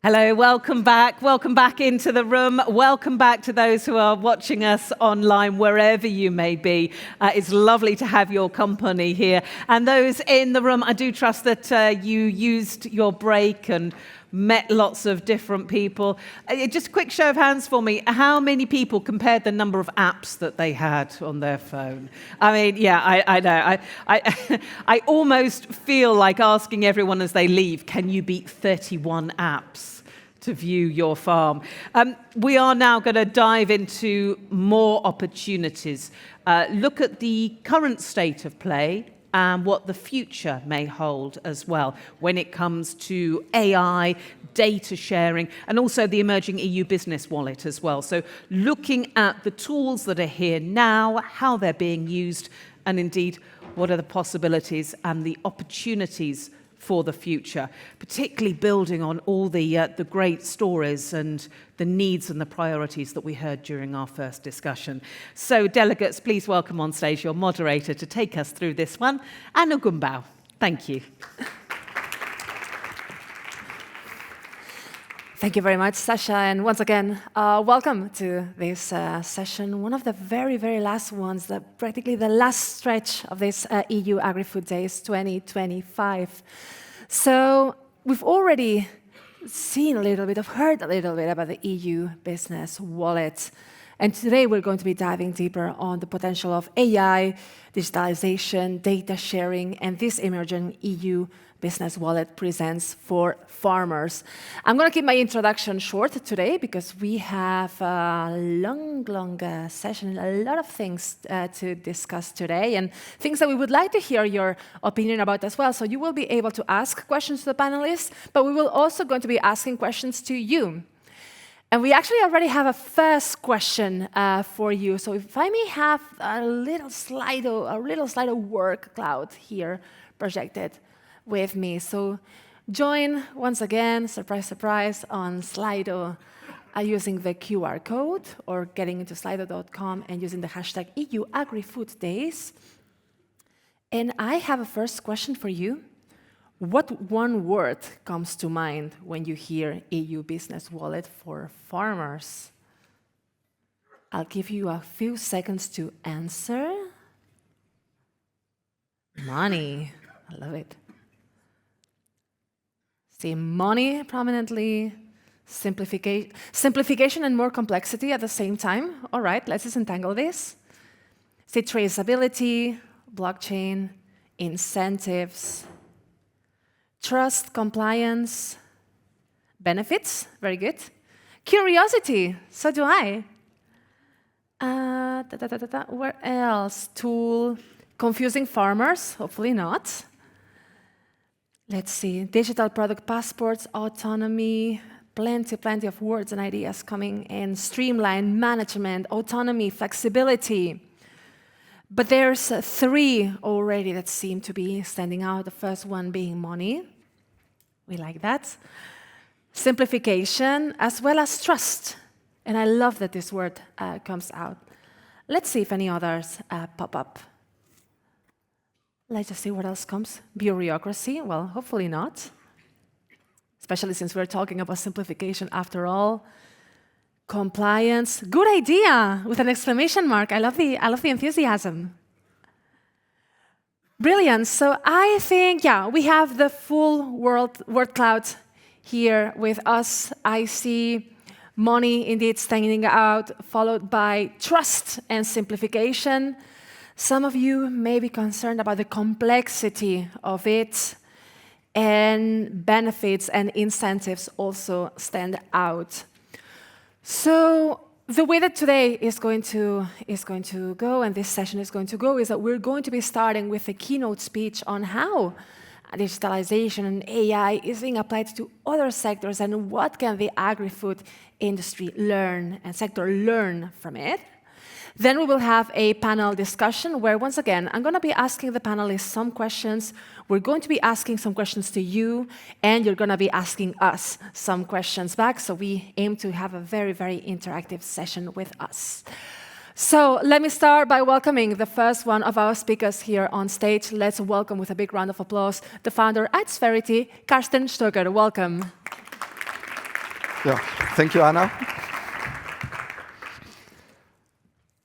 Hello, welcome back. Welcome back into the room. Welcome back to those who are watching us online, wherever you may be. It's lovely to have your company here. And those in the room, I do trust that you used your break and met lots of different people. Just a quick show of hands for me. How many people compared the number of apps that they had on their phone? I mean, yeah, I know. I almost feel like asking everyone as they leave, can you beat 31 apps to view your farm? We are now going to dive into more opportunities. Look at the current state of play and what the future may hold as well when it comes to AI, data sharing, and also the emerging EU business wallet as well. So looking at the tools that are here now, how they're being used, and indeed, what are the possibilities and the opportunities for the future, particularly building on all the great stories and the needs and the priorities that we heard during our first discussion. So delegates, please welcome on stage your moderator to take us through this one, Anna Gumbau. Thank you. Thank you very much, Sasha, and once again, welcome to this session, one of the very, very last ones, practically the last stretch of this EU Agri-Food Days 2025. So we've already seen a little bit, heard a little bit about the EU business wallet, and today we're going to be diving deeper on the potential of AI, digitalisation, data sharing, and this emerging EU business wallet presents for farmers. I'm going to keep my introduction short today because we have a long session, a lot of things to discuss today and things that we would like to hear your opinion about as well. So you will be able to ask questions to the panelists, but we will also going to be asking questions to you. And we actually already have a first question for you. So if I may have a little Slido work cloud here projected with me. So join once again, surprise, surprise, on Slido using the QR code or getting into slido.com and using the hashtag EU Agri-Food Days. And I have a first question for you. What one word comes to mind when you hear EU Business Wallet for farmers? I'll give you a few seconds to answer. Money. I love it. See money prominently, simplification and more complexity at the same time. All right, let's disentangle this. See traceability, blockchain, incentives, trust, compliance, benefits, very good. Curiosity, so do I. Where else? Tool, confusing farmers, hopefully not. Let's see, digital product passports, autonomy, plenty of words and ideas coming in. Streamline, management, autonomy, flexibility. But there's three already that seem to be standing out. The first one being money. We like that. Simplification, as well as trust. And I love that this word comes out. Let's see if any others pop up. Let's just see what else comes. Bureaucracy, well, hopefully not. Especially since we're talking about simplification after all. Compliance, good idea, with an exclamation mark. I love the enthusiasm. Brilliant. So I think, yeah, we have the full word cloud here with us. I see money indeed standing out, followed by trust and simplification. Some of you may be concerned about the complexity of it, and benefits and incentives also stand out. So the way that today is going to go, and this session is going to go, is that we're going to be starting with a keynote speech on how digitalization and AI is being applied to other sectors and what can the agri-food industry learn and sector learn from it. Then we will have a panel discussion where, once again, I'm going to be asking the panelists some questions. We're going to be asking some questions to you, and you're going to be asking us some questions back. So we aim to have a very, very interactive session with us. So let me start by welcoming the first one of our speakers here on stage. Let's welcome with a big round of applause the founder at Sverity, Karsten Stoker. Welcome. Yeah, thank you, Anna.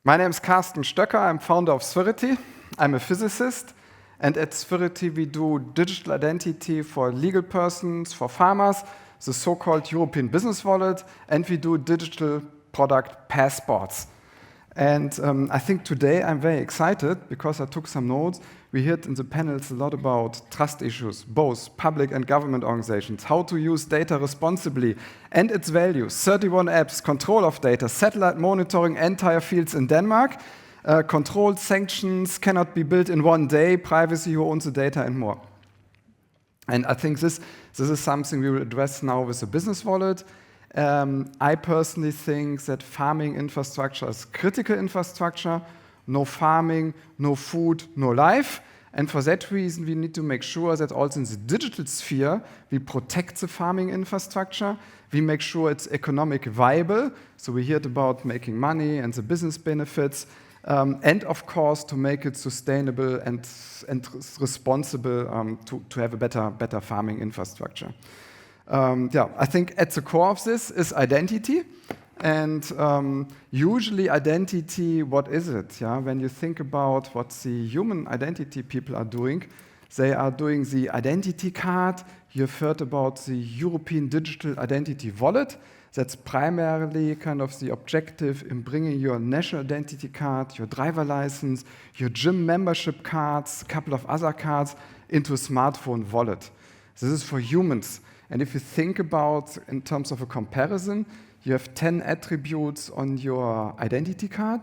My name is Carsten Stöcker. I'm founder of Spherity. I'm a physicist. And at Spherity, we do digital identity for legal persons, for farmers, the so-called European Business Wallet, and we do digital product passports. And I think today I'm very excited because I took some notes. We heard in the panels a lot about trust issues, both public and government organizations, how to use data responsibly and its value. 31 apps, control of data, satellite monitoring entire fields in Denmark, controlled sanctions cannot be built in one day, privacy, who owns the data, and more. And I think this is something we will address now with the business wallet. I personally think that farming infrastructure is critical infrastructure. No farming, no food, no life. And for that reason, we need to make sure that also in the digital sphere, we protect the farming infrastructure. We make sure it's economic viable. So we heard about making money and the business benefits. And of course, to make it sustainable and responsible to have a better farming infrastructure. I think at the core of this is identity. And usually identity, what is it? Yeah? When you think about what the human identity people are doing, they are doing the identity card. You've heard about the European Digital Identity Wallet. That's primarily kind of the objective in bringing your national identity card, your driver license, your gym membership cards, a couple of other cards into a smartphone wallet. This is for humans. And if you think about in terms of a comparison, you have 10 attributes on your identity card.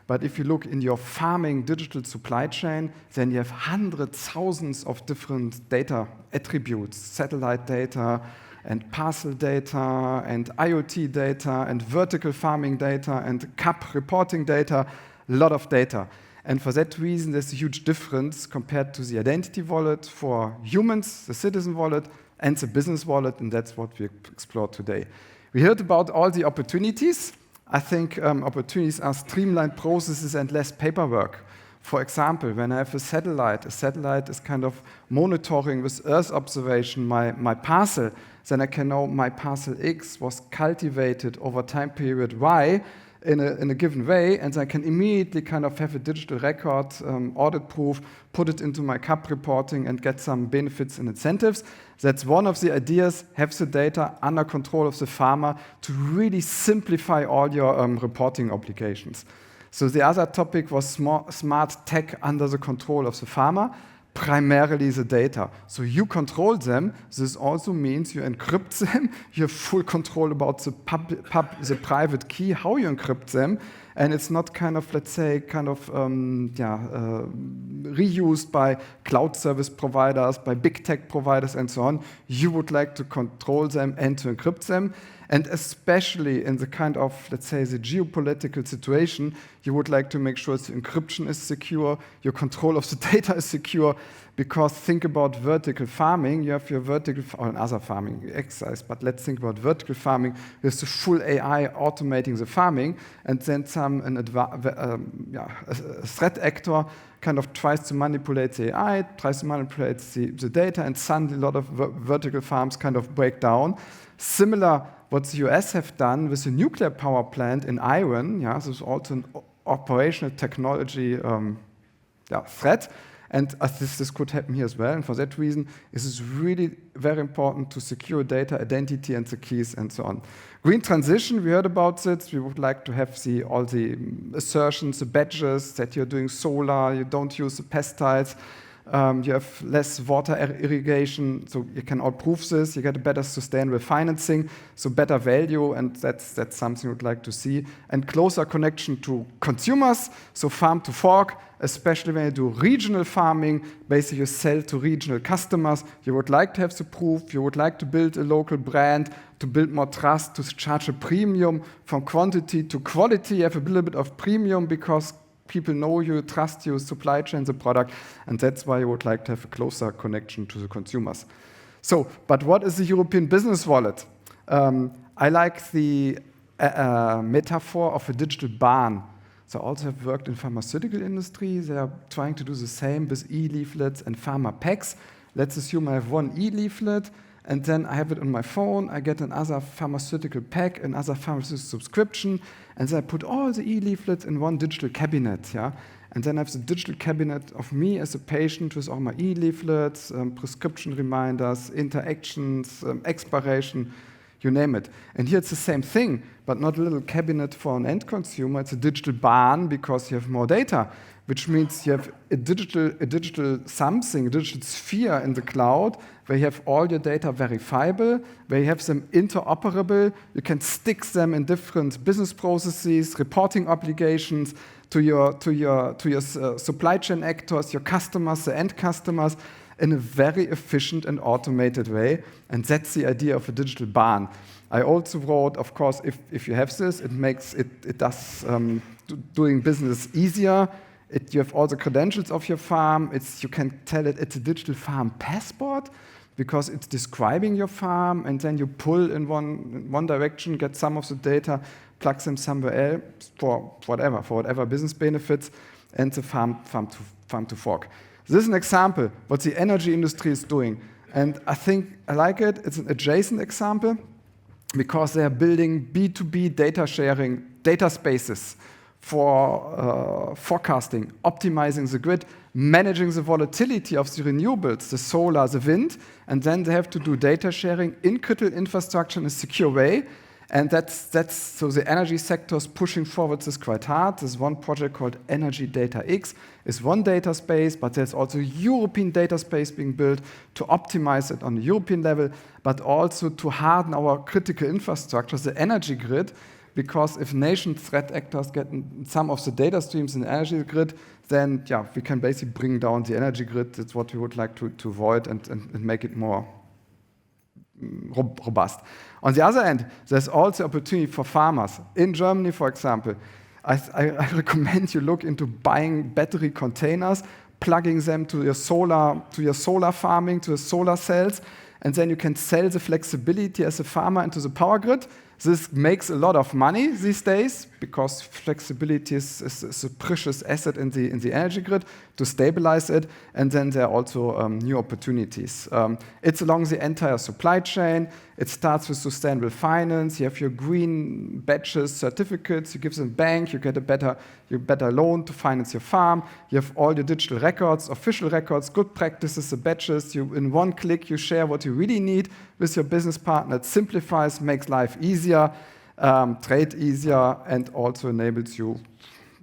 But if you look in your farming digital supply chain, then you have hundreds, thousands of different data attributes, satellite data, and parcel data, and IoT data, and vertical farming data, and CAP reporting data, a lot of data. And for that reason, there's a huge difference compared to the identity wallet for humans, the citizen wallet, and the business wallet, and that's what we explore today. We heard about all the opportunities. I think opportunities are streamlined processes and less paperwork. For example, when I have a satellite is kind of monitoring with Earth observation my parcel. Then I can know my parcel X was cultivated over time period Y in a given way, and I can immediately kind of have a digital record, audit proof, put it into my CAP reporting and get some benefits and incentives. That's one of the ideas, have the data under control of the farmer to really simplify all your reporting obligations. So the other topic was smart tech under the control of the farmer, primarily the data. So you control them. This also means you encrypt them. You have full control about the private key, how you encrypt them. And it's not kind of, let's say, reused by cloud service providers, by big tech providers, and so on. You would like to control them and to encrypt them. And especially in the kind of, let's say, the geopolitical situation, you would like to make sure the encryption is secure, your control of the data is secure, because think about vertical farming, you have your vertical, or other farming exercise, but let's think about vertical farming, there's the full AI automating the farming, and then a threat actor kind of tries to manipulate the AI, tries to manipulate the data, and suddenly a lot of vertical farms kind of break down. Similar what the US have done with the nuclear power plant in Iran, this is also an operational technology threat, and this could happen here as well. And for that reason, it is really very important to secure data, identity, and the keys, and so on. Green transition, we heard about it. We would like to have all the assertions, the badges that you're doing solar, you don't use the pesticides, you have less water irrigation, so you can all prove this. You get a better sustainable financing, so better value, and that's something we'd like to see. And closer connection to consumers, so farm to fork, especially when you do regional farming, basically you sell to regional customers. You would like to have the proof, you would like to build a local brand, to build more trust, to charge a premium from quantity to quality. You have a little bit of premium because people know you, trust you, supply chain, the product, and that's why you would like to have a closer connection to the consumers. So, but what is the European Business Wallet? I like the metaphor of a digital barn. So I also have worked in pharmaceutical industry. They are trying to do the same with e-leaflets and pharma packs. Let's assume I have one e-leaflet, and then I have it on my phone, I get another pharmaceutical pack, another pharmaceutical subscription, and then I put all the e-leaflets in one digital cabinet, yeah? And then I have the digital cabinet of me as a patient with all my e-leaflets, prescription reminders, interactions, expiration, you name it. And here it's the same thing, but not a little cabinet for an end consumer. It's a digital barn because you have more data, which means you have a digital something, a digital sphere in the cloud where you have all your data verifiable, where you have them interoperable. You can stick them in different business processes, reporting obligations to your supply chain actors, your customers, the end customers, in a very efficient and automated way. And that's the idea of a digital barn. I also wrote, of course, if you have this, it does doing business easier. You have all the credentials of your farm. You can tell it it's a digital farm passport because it's describing your farm, and then you pull in one direction, get some of the data, plug them somewhere else for whatever business benefits, and the farm to fork. This is an example what the energy industry is doing, and I think I like it. It's an adjacent example because they are building B2B data sharing data spaces for forecasting, optimizing the grid, managing the volatility of the renewables, the solar, the wind, and then they have to do data sharing in critical infrastructure in a secure way. And that's so the energy sector is pushing forward this quite hard. There's one project called Energy Data X. It's one data space, but there's also a European data space being built to optimize it on the European level, but also to harden our critical infrastructure, the energy grid, because if nation threat actors get some of the data streams in the energy grid, then we can basically bring down the energy grid. That's what we would like to avoid and make it more robust. On the other end, there's also opportunity for farmers. In Germany, for example, I recommend you look into buying battery containers, plugging them to your solar farming, to the solar cells, and then you can sell the flexibility as a farmer into the power grid. This makes a lot of money these days because flexibility is a precious asset in the energy grid to stabilize it. And then there are also new opportunities. It's along the entire supply chain. It starts with sustainable finance. You have your green badges, certificates. You give them bank. You get a better loan to finance your farm. You have all your digital records, official records, good practices, the badges. In one click, you share what you really need with your business partner. It simplifies, makes life easier, trade easier, and also enables you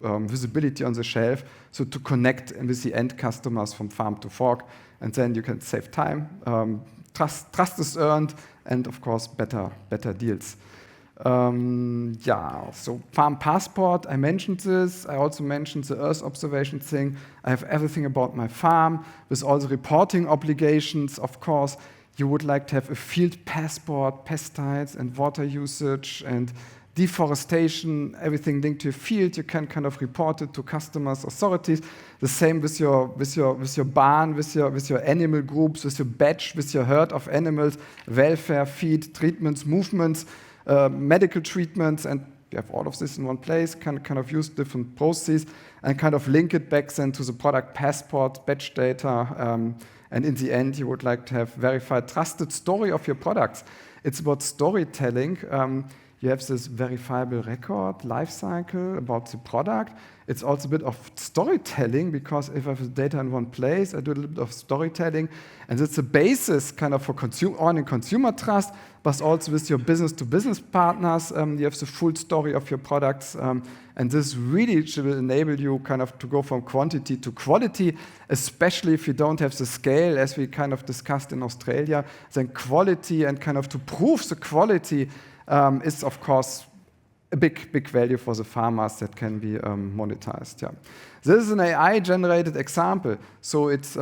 visibility on the shelf, so to connect with the end customers from farm to fork, and then you can save time, trust is earned, and of course better deals. So farm passport, I mentioned this. I also mentioned the Earth observation thing. I have everything about my farm with all the reporting obligations, of course. You would like to have a field passport, pesticides and water usage and deforestation, everything linked to your field. You can kind of report it to customers, authorities. The same with your barn, with your animal groups, with your batch, with your herd of animals, welfare, feed, treatments, movements, medical treatments, and you have all of this in one place. Can kind of use different processes and kind of link it back then to the product passport, batch data. And in the end, you would like to have verified, trusted story of your products. It's about storytelling. You have this verifiable record, life cycle about the product. It's also a bit of storytelling because if I have the data in one place, I do a little bit of storytelling. And it's a basis kind of for consumer trust, but also with your business-to-business partners. You have the full story of your products. And this really will enable you kind of to go from quantity to quality, especially if you don't have the scale, as we kind of discussed in Australia. Then quality and kind of to prove the quality is, of course, a big value for the farmers that can be monetized. Yeah. This is an AI-generated example. So it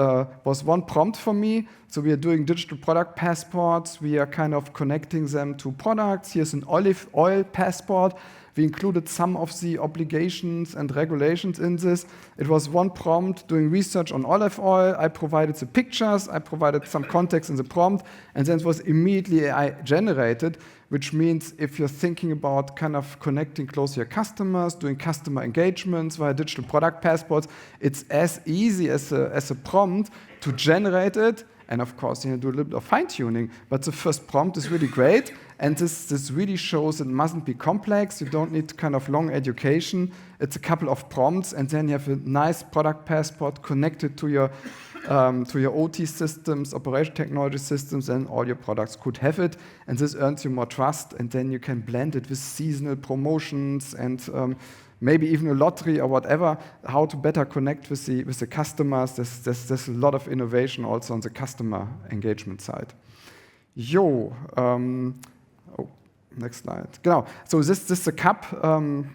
was one prompt for me. So we are doing digital product passports. We are kind of connecting them to products. Here's an olive oil passport. We included some of the obligations and regulations in this. It was one prompt doing research on olive oil. I provided the pictures. I provided some context in the prompt. And then it was immediately AI generated, which means if you're thinking about kind of connecting close to your customers, doing customer engagements via digital product passports, it's as easy as a prompt to generate it And of course, do a little bit of fine-tuning. But the first prompt is really great. And this really shows it mustn't be complex. You don't need kind of long education. It's a couple of prompts, and then you have a nice product passport connected to your OT systems, operation technology systems, and all your products could have it. And this earns you more trust. And then you can blend it with seasonal promotions and maybe even a lottery or whatever, how to better connect with the customers. There's a lot of innovation also on the customer engagement side. Next slide. Genau. So this is the CAP, Common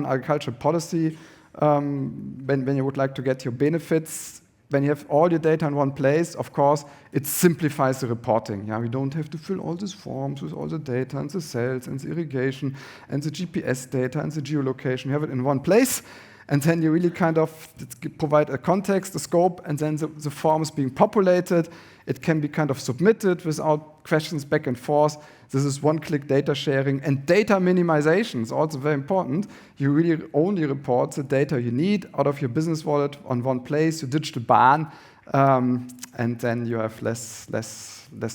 Agricultural Policy. When you would like to get your benefits, when you have all your data in one place, of course, it simplifies the reporting. Yeah, we don't have to fill all these forms with all the data and the cells and the irrigation and the GPS data and the geolocation. You have it in one place, and then you really kind of provide a context, a scope, and then the form is being populated. It can be kind of submitted without questions back and forth. This is one-click data sharing, and data minimization is also very important. You really only report the data you need out of your business wallet on one place, your digital barn, and then you have less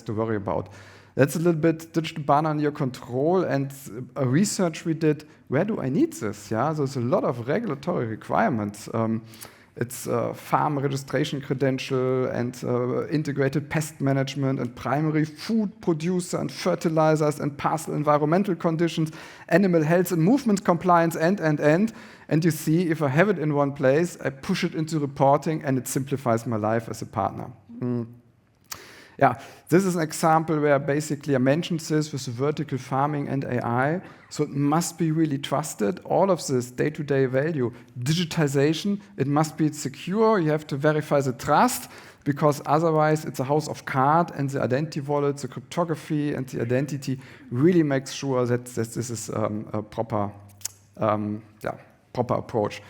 to worry about. That's a little bit digital barn under your control, and a research we did, where do I need this? Yeah, there's a lot of regulatory requirements. It's farm registration credential and integrated pest management and primary food producer and fertilizers and parcel environmental conditions, animal health and movement compliance, and. And you see, if I have it in one place, I push it into reporting and it simplifies my life as a partner. Yeah, this is an example where basically I mentioned this with the vertical farming and AI. So it must be really trusted. All of this day-to-day value, digitization, it must be secure. You have to verify the trust, because otherwise it's a house of cards, and the identity wallet, the cryptography, and the identity really makes sure that this is a proper approach.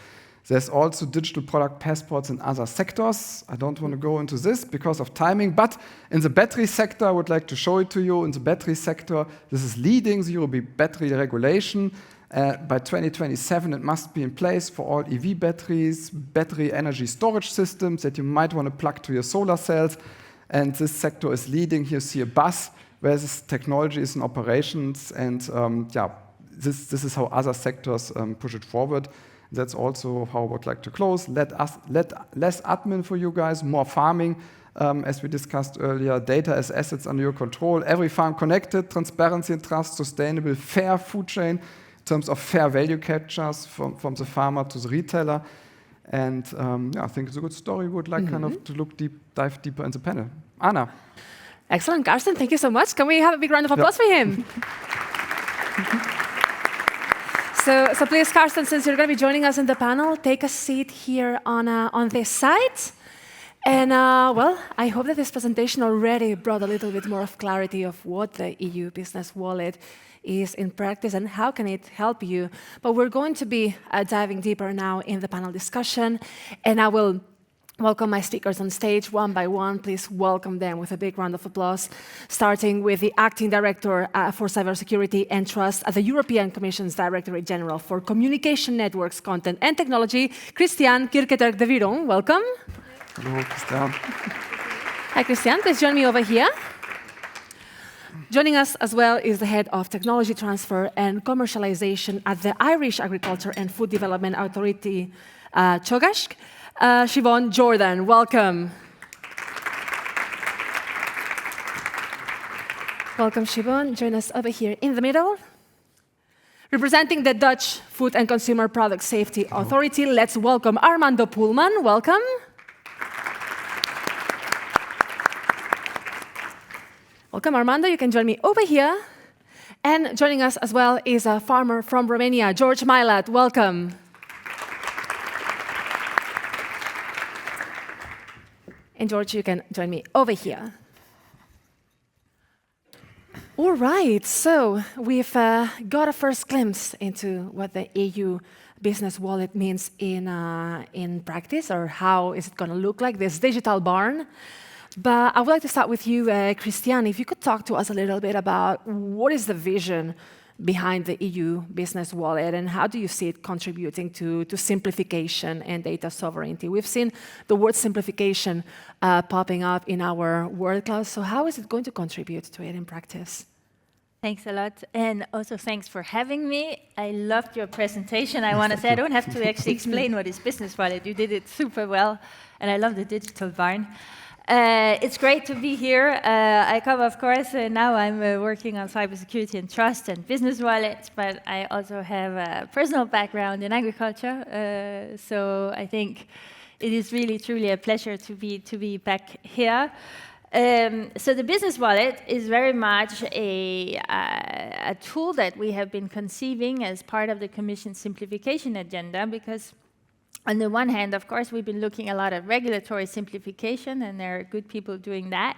There's also digital product passports in other sectors. I don't want to go into this because of timing, but in the battery sector, I would like to show it to you. In the battery sector, this is leading the European battery regulation. By 2027, it must be in place for all EV batteries, battery energy storage systems that you might want to plug to your solar cells. And this sector is leading. Here you see a bus where this technology is in operations. And this is how other sectors push it forward. That's also how I would like to close. Less admin for you guys, more farming, as we discussed earlier. Data as assets under your control. Every farm connected, transparency and trust, sustainable, fair food chain in terms of fair value captures from the farmer to the retailer. And I think it's a good story. We would like kind of to dive deeper in the panel. Anna. Excellent, Karsten. Thank you so much. Can we have a big round of applause for him? So please, Karsten, since you're going to be joining us in the panel, take a seat here on this side. And I hope that this presentation already brought a little bit more of clarity of what the EU Business Wallet is in practice and how can it help you. But we're going to be diving deeper now in the panel discussion, and I will welcome my speakers on stage one by one. Please welcome them with a big round of applause, starting with the Acting Director for Cybersecurity and Trust at the European Commission's Directorate General for Communication Networks, Content and Technology, Christian Kirketerk de Viron. Welcome. Hello, Christian. Hi, Christian. Please join me over here. Joining us as well is the Head of Technology Transfer and Commercialization at the Irish Agriculture and Food Development Authority, Chogashk. Siobhan Jordan, welcome. Welcome, Siobhan. Join us over here in the middle. Representing the Dutch Food and Consumer Product Safety Authority, let's welcome Armando Pullman. Welcome. Welcome, Armando. You can join me over here. And joining us as well is a farmer from Romania, George Milat. Welcome. And George, you can join me over here. All right, so we've got a first glimpse into what the EU Business Wallet means in practice, or how is it going to look like, this digital barn. But I would like to start with you, Christian. If you could talk to us a little bit about what is the vision behind the EU business wallet, and how do you see it contributing to simplification and data sovereignty? We've seen the word simplification popping up in our word cloud, so how is it going to contribute to it in practice? Thanks a lot, and also thanks for having me. I loved your presentation. I want to say I don't have to actually explain what is Business Wallet. You did it super well, and I love the digital barn. It's great to be here. I come, of course, now I'm working on cybersecurity and trust and business wallets, but I also have a personal background in agriculture. So I think it is really, truly a pleasure to be back here. So the business wallet is very much a tool that we have been conceiving as part of the Commission's simplification agenda, because on the one hand, of course, we've been looking a lot at regulatory simplification, and there are good people doing that.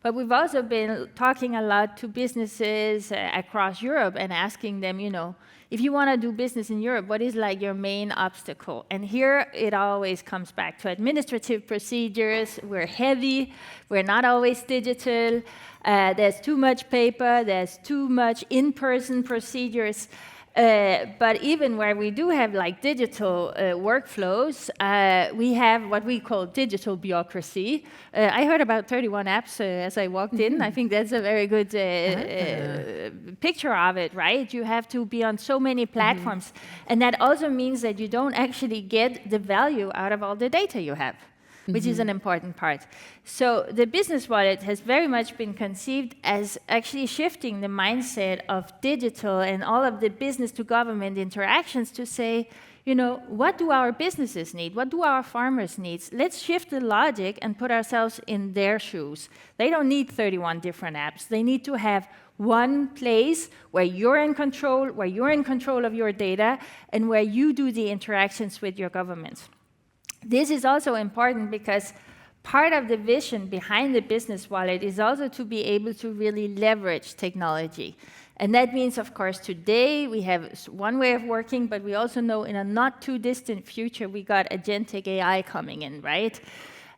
But we've also been talking a lot to businesses across Europe and asking them, you know, if you want to do business in Europe, what is like your main obstacle? And here it always comes back to administrative procedures. We're heavy, we're not always digital, there's too much paper, there's too much in-person procedures. But even where we do have like digital workflows, we have what we call digital bureaucracy. I heard about 31 apps as I walked in. I think that's a very good picture of it, right? You have to be on so many platforms. And that also means that you don't actually get the value out of all the data you have, which is an important part. So the business wallet has very much been conceived as actually shifting the mindset of digital and all of the business to government interactions to say, you know, what do our businesses need? What do our farmers need? Let's shift the logic and put ourselves in their shoes. They don't need 31 different apps. They need to have one place where you're in control of your data, and where you do the interactions with your governments. This is also important because part of the vision behind the business wallet is also to be able to really leverage technology. And that means, of course, today we have one way of working, but we also know in a not too distant future we got agentic AI coming in, right?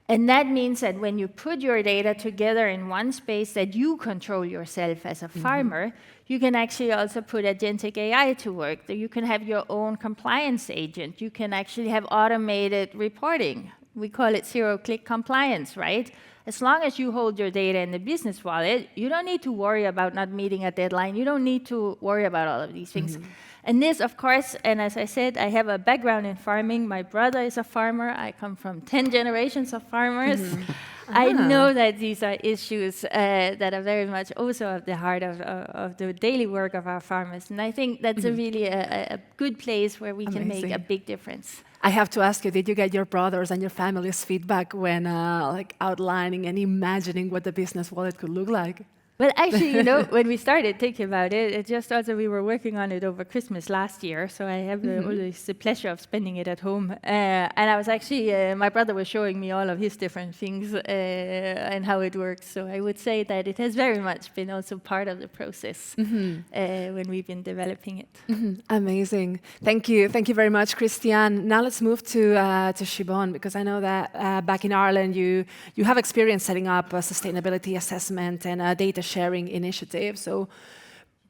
And that means that when you put your data together in one space that you control yourself as a farmer, you can actually also put agentic AI to work. You can have your own compliance agent. You can actually have automated reporting. We call it zero-click compliance, right? As long as you hold your data in the business wallet, you don't need to worry about not meeting a deadline. You don't need to worry about all of these things. And this, of course, and as I said, I have a background in farming. My brother is a farmer. I come from 10 generations of farmers. I know that these are issues that are very much also at the heart of the daily work of our farmers. And I think that's really a good place where we can make a big difference. I have to ask you, did you get your brothers and your family's feedback when like outlining and imagining what the business wallet could look like? Well, actually, you know, when we started thinking about it, it just also we were working on it over Christmas last year, so I have always the pleasure of spending it at home. And I was actually, my brother was showing me all of his different things and how it works. So I would say that it has very much been also part of the process when we've been developing it. Amazing. Thank you. Thank you very much, Christian. Now let's move to Siobhan, because I know that back in Ireland, you have experience setting up a sustainability assessment and data sharing initiative. So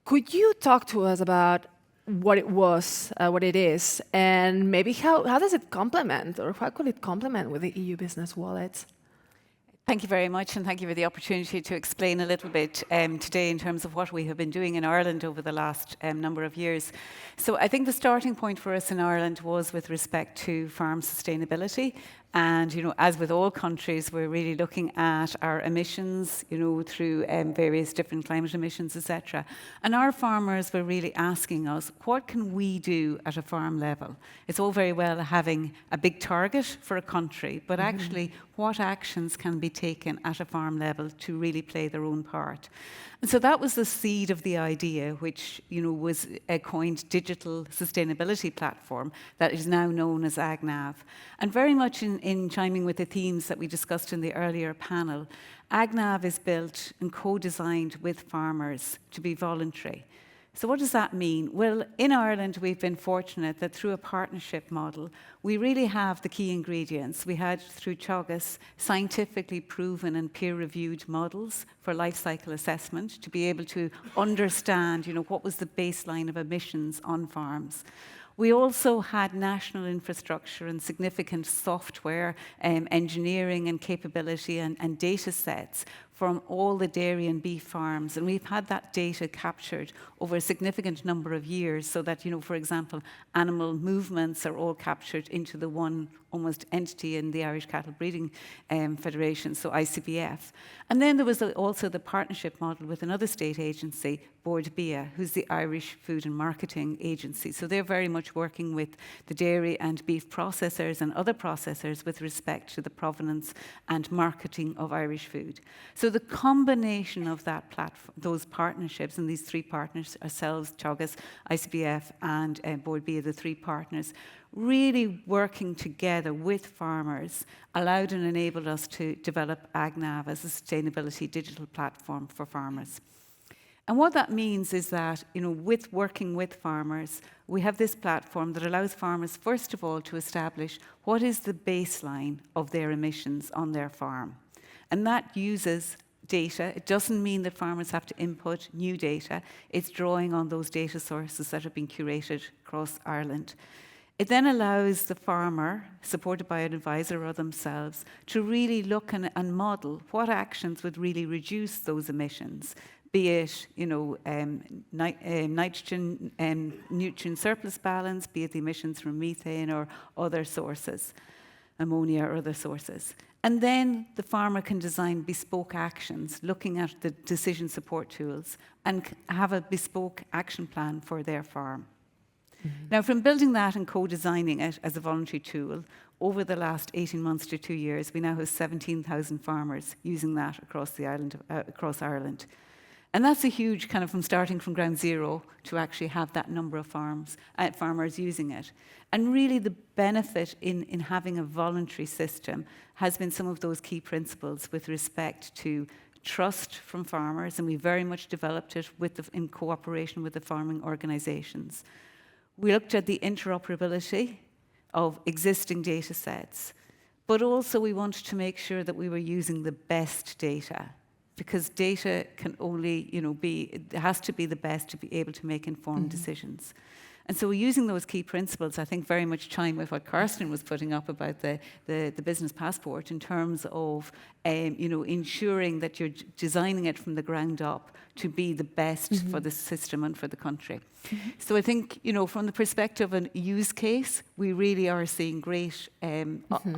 could you talk to us about what it was, what it is, and maybe how does it complement, or how could it complement with the EU business wallet? Thank you very much, and thank you for the opportunity to explain a little bit today in terms of what we have been doing in Ireland over the last number of years. So I think the starting point for us in Ireland was with respect to farm sustainability. And, you know, as with all countries, we're really looking at our emissions, you know, through various different climate emissions, etc. And our farmers were really asking us, what can we do at a farm level? It's all very well having a big target for a country, but actually, what actions can be taken at a farm level to really play their own part? And so that was the seed of the idea, which, you know, was a coined digital sustainability platform that is now known as AgNav. And very much in chiming with the themes that we discussed in the earlier panel, AgNav is built and co-designed with farmers to be voluntary. So what does that mean? Well, in Ireland, we've been fortunate that through a partnership model, we really have the key ingredients. We had, through Teagasc, scientifically proven and peer-reviewed models for life cycle assessment to be able to understand, what was the baseline of emissions on farms. We also had national infrastructure and significant software, engineering and capability and data sets from all the dairy and beef farms. And we've had that data captured over a significant number of years so that, for example, animal movements are all captured into the one almost entity in the Irish Cattle Breeding Federation, so ICBF. And then there was also the partnership model with another state agency, Board Bia, who's the Irish Food and Marketing Agency. So they're very much working with the dairy and beef processors and other processors with respect to the provenance and marketing of Irish food. So the combination of that platform, those partnerships, and these three partners, ourselves, Teagasc, ICBF, and Board Bia, the three partners, really working together with farmers allowed and enabled us to develop AgNav as a sustainability digital platform for farmers. And what that means is that, with working with farmers, we have this platform that allows farmers, first of all, to establish what is the baseline of their emissions on their farm. And that uses data. It doesn't mean that farmers have to input new data. It's drawing on those data sources that have been curated across Ireland. It then allows the farmer, supported by an advisor or themselves, to really look and model what actions would really reduce those emissions, be it nitrogen nutrient surplus balance, be it the emissions from methane or other sources, ammonia or other sources. And then the farmer can design bespoke actions, looking at the decision support tools, and have a bespoke action plan for their farm. Now, from building that and co-designing it as a voluntary tool, over the last 18 months to 2 years, we now have 17,000 farmers using that across the island, across Ireland. And that's a huge kind of from starting from ground zero to actually have that number of farmers using it. And really the benefit in having a voluntary system has been some of those key principles with respect to trust from farmers, and we very much developed it in cooperation with the farming organisations. We looked at the interoperability of existing data sets, but also we wanted to make sure that we were using the best data, because data can only, it has to be the best to be able to make informed decisions. And so using those key principles, I think very much chime with what Karsten was putting up about the business passport in terms of, ensuring that you're designing it from the ground up to be the best for the system and for the country. So I think, from the perspective of a use case, we really are seeing great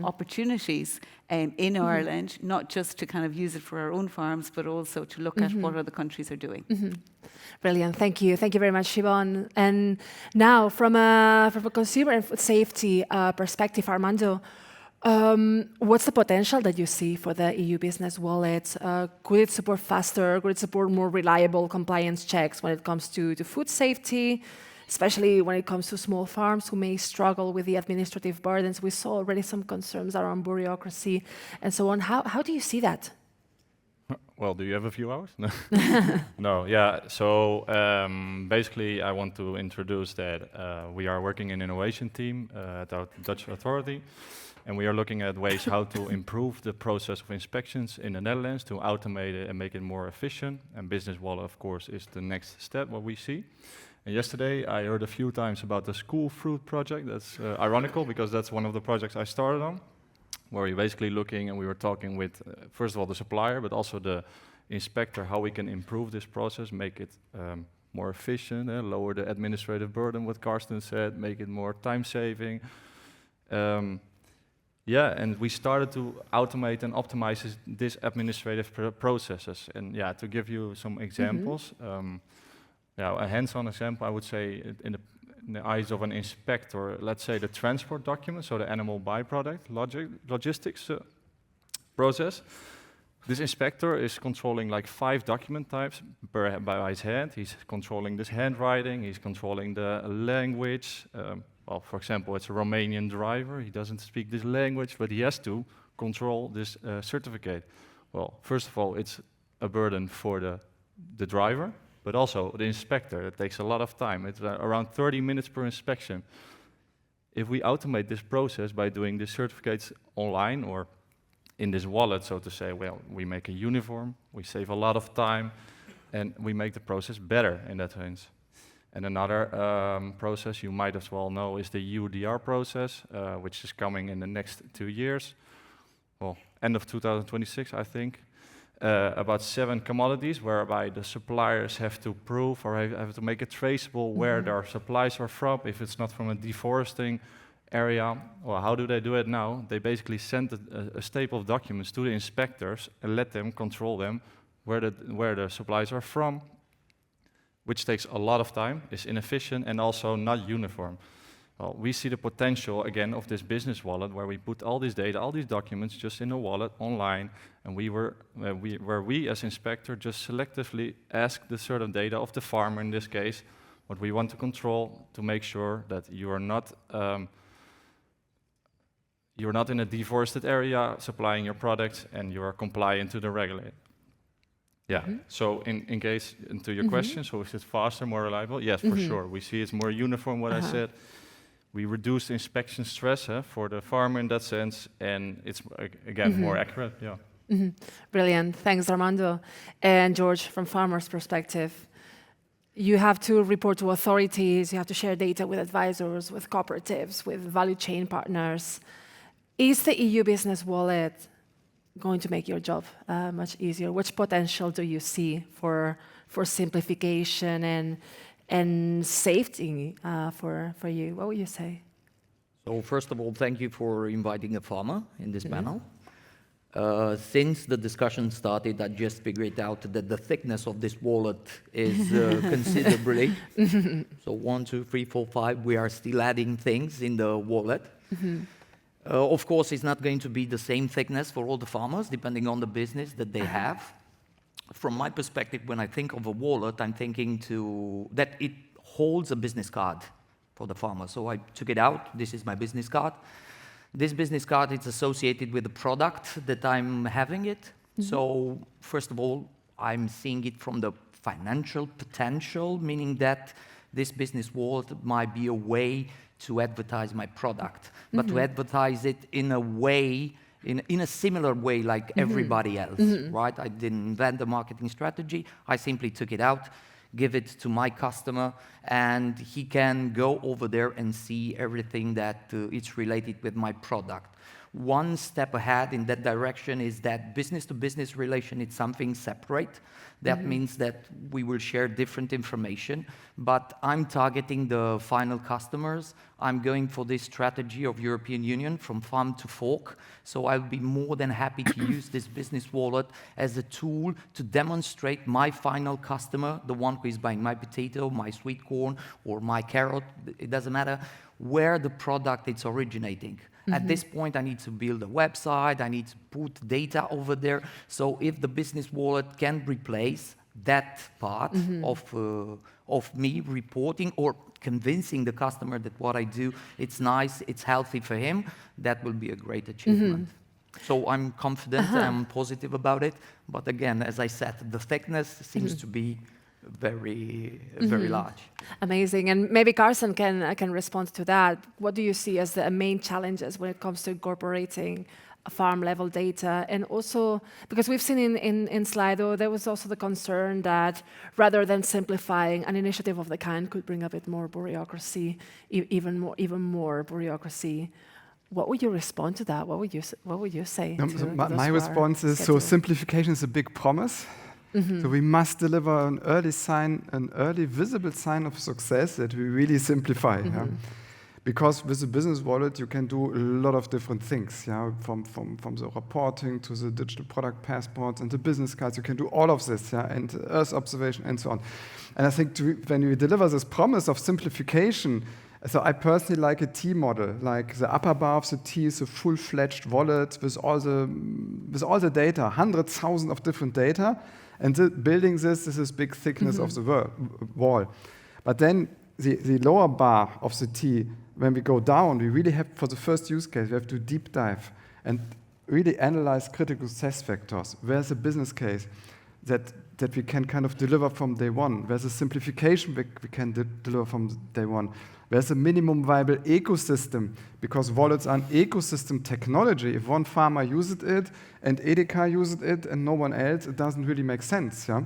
opportunities in Ireland, not just to kind of use it for our own farms, but also to look at what other countries are doing. Brilliant, thank you. Thank you very much, Siobhan. And now, from a consumer and food safety perspective, Armando, what's the potential that you see for the EU business wallet? Could it support faster? Could it support more reliable compliance checks when it comes to food safety, especially when it comes to small farms who may struggle with the administrative burdens? We saw already some concerns around bureaucracy and so on. How do you see that? Well, do you have a few hours? No. No, yeah. So basically, I want to introduce that we are working in an innovation team at our Dutch authority. And we are looking at ways how to improve the process of inspections in the Netherlands to automate it and make it more efficient. And business wallet, of course, is the next step, what we see. And yesterday, I heard a few times about the school fruit project. That's ironical, because that's one of the projects I started on, where we're basically looking and we were talking with, first of all, the supplier, but also the inspector, how we can improve this process, make it more efficient, lower the administrative burden, what Karsten said, make it more time-saving. Yeah, and we started to automate and optimize this administrative processes. And yeah, to give you some examples, a hands-on example, I would say in the eyes of an inspector, let's say the transport document, so the animal byproduct logistics process. This inspector is controlling like 5 document types by his hand. He's controlling this handwriting, he's controlling the language. Well, for example, it's a Romanian driver. He doesn't speak this language, but he has to control this certificate. Well, first of all, it's a burden for the driver, but also the inspector. It takes a lot of time. It's around 30 minutes per inspection. If we automate this process by doing the certificates online or in this wallet, so to say, well, we make a uniform, we save a lot of time, and we make the process better in that sense. And another process you might as well know is the UDR process, which is coming in the next 2 years. Well, end of 2026, I think. About 7 commodities, whereby the suppliers have to prove or have to make it traceable where their supplies are from, if it's not from a deforesting area. Well, how do they do it now? They basically send a staple of documents to the inspectors and let them control them where the supplies are from, which takes a lot of time, is inefficient, and also not uniform. Well, we see the potential, again, of this business wallet, where we put all this data, all these documents, just in a wallet online, and where we as inspector just selectively ask the certain data of the farmer, in this case, what we want to control to make sure that you are not in a deforested area supplying your products, and you are compliant to the regulator. Yeah. So in case, into your question, so is it faster, more reliable? Yes, for sure. We see it's more uniform, what I said. We reduce the inspection stress for the farmer in that sense, and it's, again, more accurate. Yeah. Brilliant. Thanks, Armando. And George, from farmers' perspective, you have to report to authorities, you have to share data with advisors, with cooperatives, with value chain partners. Is the EU Business Wallet going to make your job much easier? Which potential do you see for simplification and safety for you? What would you say? So first of all, thank you for inviting a farmer in this panel. Since the discussion started, I just figured out that the thickness of this wallet is considerably. So 1, 2, 3, 4, 5, we are still adding things in the wallet. Of course, it's not going to be the same thickness for all the farmers, depending on the business that they have. From my perspective, when I think of a wallet, I'm thinking that it holds a business card for the farmer. So I took it out. This is my business card. This business card is associated with the product that I'm having it. So first of all, I'm seeing it from the financial potential, meaning that this business wallet might be a way to advertise my product, but to advertise it in a way, in a similar way like everybody else, right? I didn't invent the marketing strategy. I simply took it out, give it to my customer, and he can go over there and see everything that is related with my product. One step ahead in that direction is that business-to-business relation is something separate. That means that we will share different information, but I'm targeting the final customers. I'm going for this strategy of European Union from farm to fork. So I'll be more than happy to use this business wallet as a tool to demonstrate my final customer, the one who is buying my potato, my sweet corn, or my carrot, it doesn't matter, where the product is originating. At this point, I need to build a website, I need to put data over there. So if the business wallet can replace that part of me reporting or convincing the customer that what I do, it's nice, it's healthy for him, that will be a great achievement. So I'm confident, I'm positive about it. But again, as I said, the thickness seems to be very large. Amazing. And maybe Carson can respond to that. What do you see as the main challenges when it comes to incorporating farm-level data? And also, because we've seen in Slido, there was also the concern that rather than simplifying, an initiative of the kind could bring a bit more bureaucracy, even more bureaucracy. What would you respond to that? What would you say? My response is, so simplification is a big promise. So we must deliver an early visible sign of success that we really simplify. Because with the business wallet, you can do a lot of different things. From the reporting to the digital product passports and the business cards, you can do all of this, and Earth observation and so on. And I think when you deliver this promise of simplification, so I personally like a T model, like the upper bar of the T is a full-fledged wallet with all the data, 100,000 of different data. And building this is this big thickness of the wall. But then the lower bar of the T, when we go down, we really have, for the first use case, we have to deep dive and really analyze critical success factors. Where's the business case that that we can kind of deliver from day one. There's a simplification we can deliver from day one. There's a minimum viable ecosystem, because wallets are an ecosystem technology. If one farmer uses it and Edeka uses it and no one else, it doesn't really make sense. Yeah?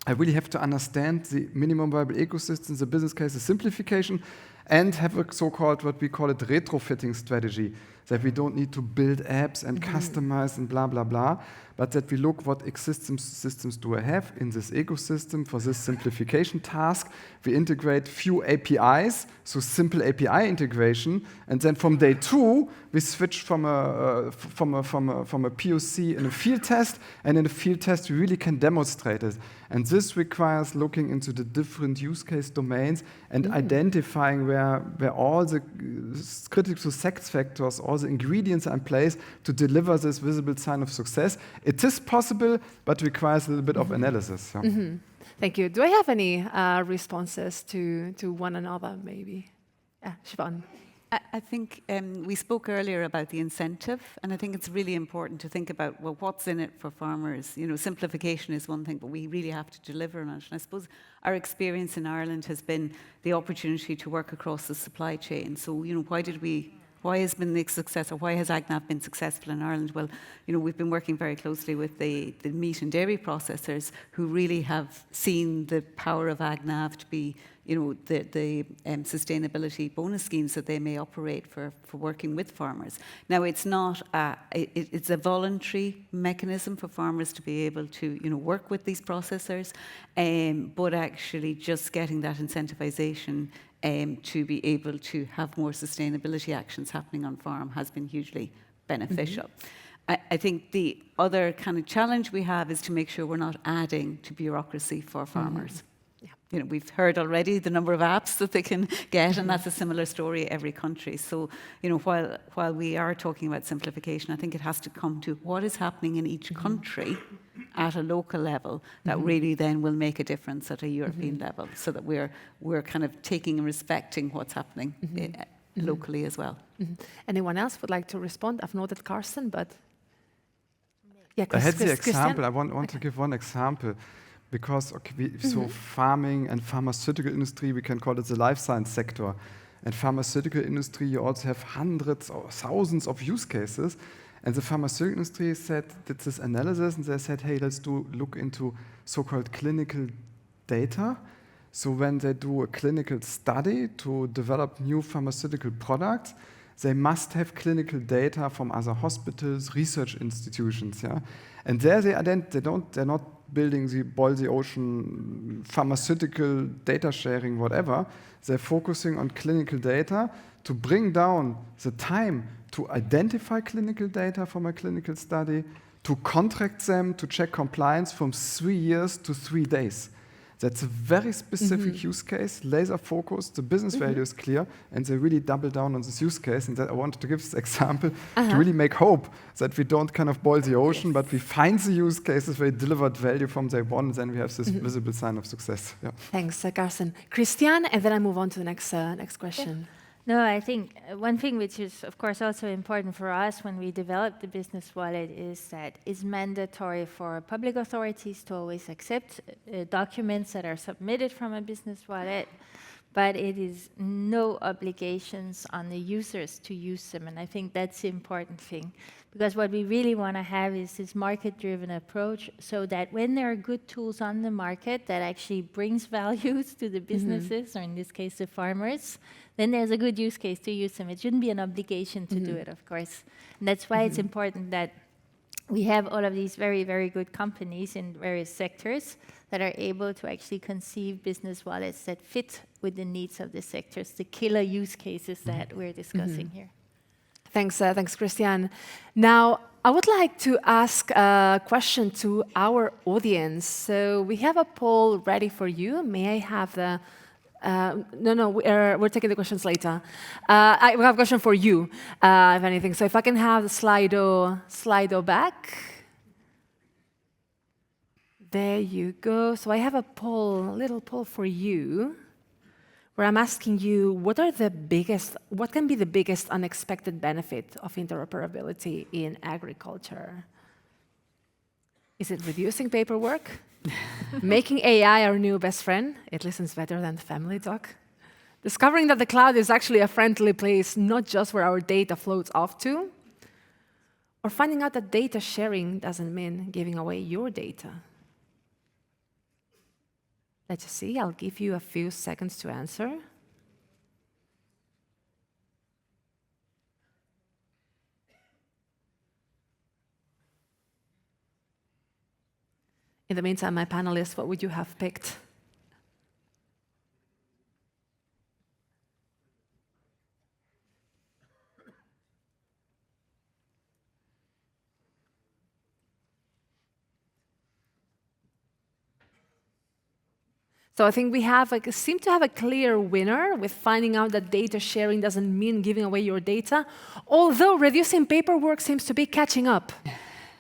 I really have to understand the minimum viable ecosystem, the business case, the simplification, and have a so-called, what we call it, retrofitting strategy, that we don't need to build apps and customize and blah, blah, blah, but that we look what systems do I have in this ecosystem for this simplification task. We integrate few APIs, so simple API integration, and then from day 2, we switch from a POC in a field test, and in a field test, we really can demonstrate it. And this requires looking into the different use case domains and identifying where all the critical success factors, all the ingredients are in place to deliver this visible sign of success. It is possible, but requires a little bit of analysis. Yeah. Thank you. Do I have any responses to one another, maybe? Yeah, Siobhan. I think we spoke earlier about the incentive, and I think it's really important to think about, well, what's in it for farmers? You know, simplification is one thing, but we really have to deliver on it. And I suppose our experience in Ireland has been the opportunity to work across the supply chain. So, you know, why has been the success, or why has AGNAV been successful in Ireland? Well, you know, we've been working very closely with the meat and dairy processors, who really have seen the power of AGNAV to be, you know, the sustainability bonus schemes that they may operate for working with farmers. Now, it's not it's a voluntary mechanism for farmers to be able to, you know, work with these processors, but actually just getting that incentivization to be able to have more sustainability actions happening on farm has been hugely beneficial. I think the other kind of challenge we have is to make sure we're not adding to bureaucracy for farmers. You know, we've heard already the number of apps that they can get, and that's a similar story every country. So, you know, while we are talking about simplification, I think it has to come to what is happening in each country at a local level that really then will make a difference at a European level, so that we're kind of taking and respecting what's happening locally as well. Anyone else would like to respond? I've noted Carsten, but yeah, I had the Christian? example. I want to give one example. Because so farming and pharmaceutical industry, we can call it the life science sector. And pharmaceutical industry, you also have hundreds or thousands of use cases. And the pharmaceutical industry did this analysis, and they said, hey, let's look into so-called clinical data. So when they do a clinical study to develop new pharmaceutical products, they must have clinical data from other hospitals, research institutions, yeah. And there they're not building the boil the ocean pharmaceutical data sharing, whatever. They're focusing on clinical data to bring down the time to identify clinical data from a clinical study, to contract them, to check compliance from 3 years to 3 days. That's a very specific use case, laser focused, the business value is clear, and they really double down on this use case. And that I wanted to give this example to really make hope that we don't kind of boil the ocean, but we find the use cases where we delivered value from day one, and then we have this visible sign of success. Yeah. Thanks, Carsten. Christian, and then I move on to the next question. No, I think one thing which is, of course, also important for us when we develop the business wallet is that it's mandatory for public authorities to always accept documents that are submitted from a business wallet, but it is no obligations on the users to use them. And I think that's the important thing, because what we really want to have is this market-driven approach, so that when there are good tools on the market that actually brings values to the businesses, or in this case, the farmers, then there's a good use case to use them. It shouldn't be an obligation to do it, of course. And that's why it's important that we have all of these very, very good companies in various sectors that are able to actually conceive business wallets that fit with the needs of the sectors, the killer use cases that we're discussing here. Thanks, Christian. Now, I would like to ask a question to our audience. So we have a poll ready for you. May I have the... we're taking the questions later. I have a question for you, if anything. So if I can have the Slido back. There you go. So I have a little poll for you, where I'm asking you, what can be the biggest unexpected benefit of interoperability in agriculture? Is it reducing paperwork? Making AI our new best friend? It listens better than the family dog. Discovering that the cloud is actually a friendly place, not just where our data floats off to. Or finding out that data sharing doesn't mean giving away your data. Let's just see, I'll give you a few seconds to answer. In the meantime, my panelists, what would you have picked? So I think we seem to have a clear winner with finding out that data sharing doesn't mean giving away your data, although reducing paperwork seems to be catching up.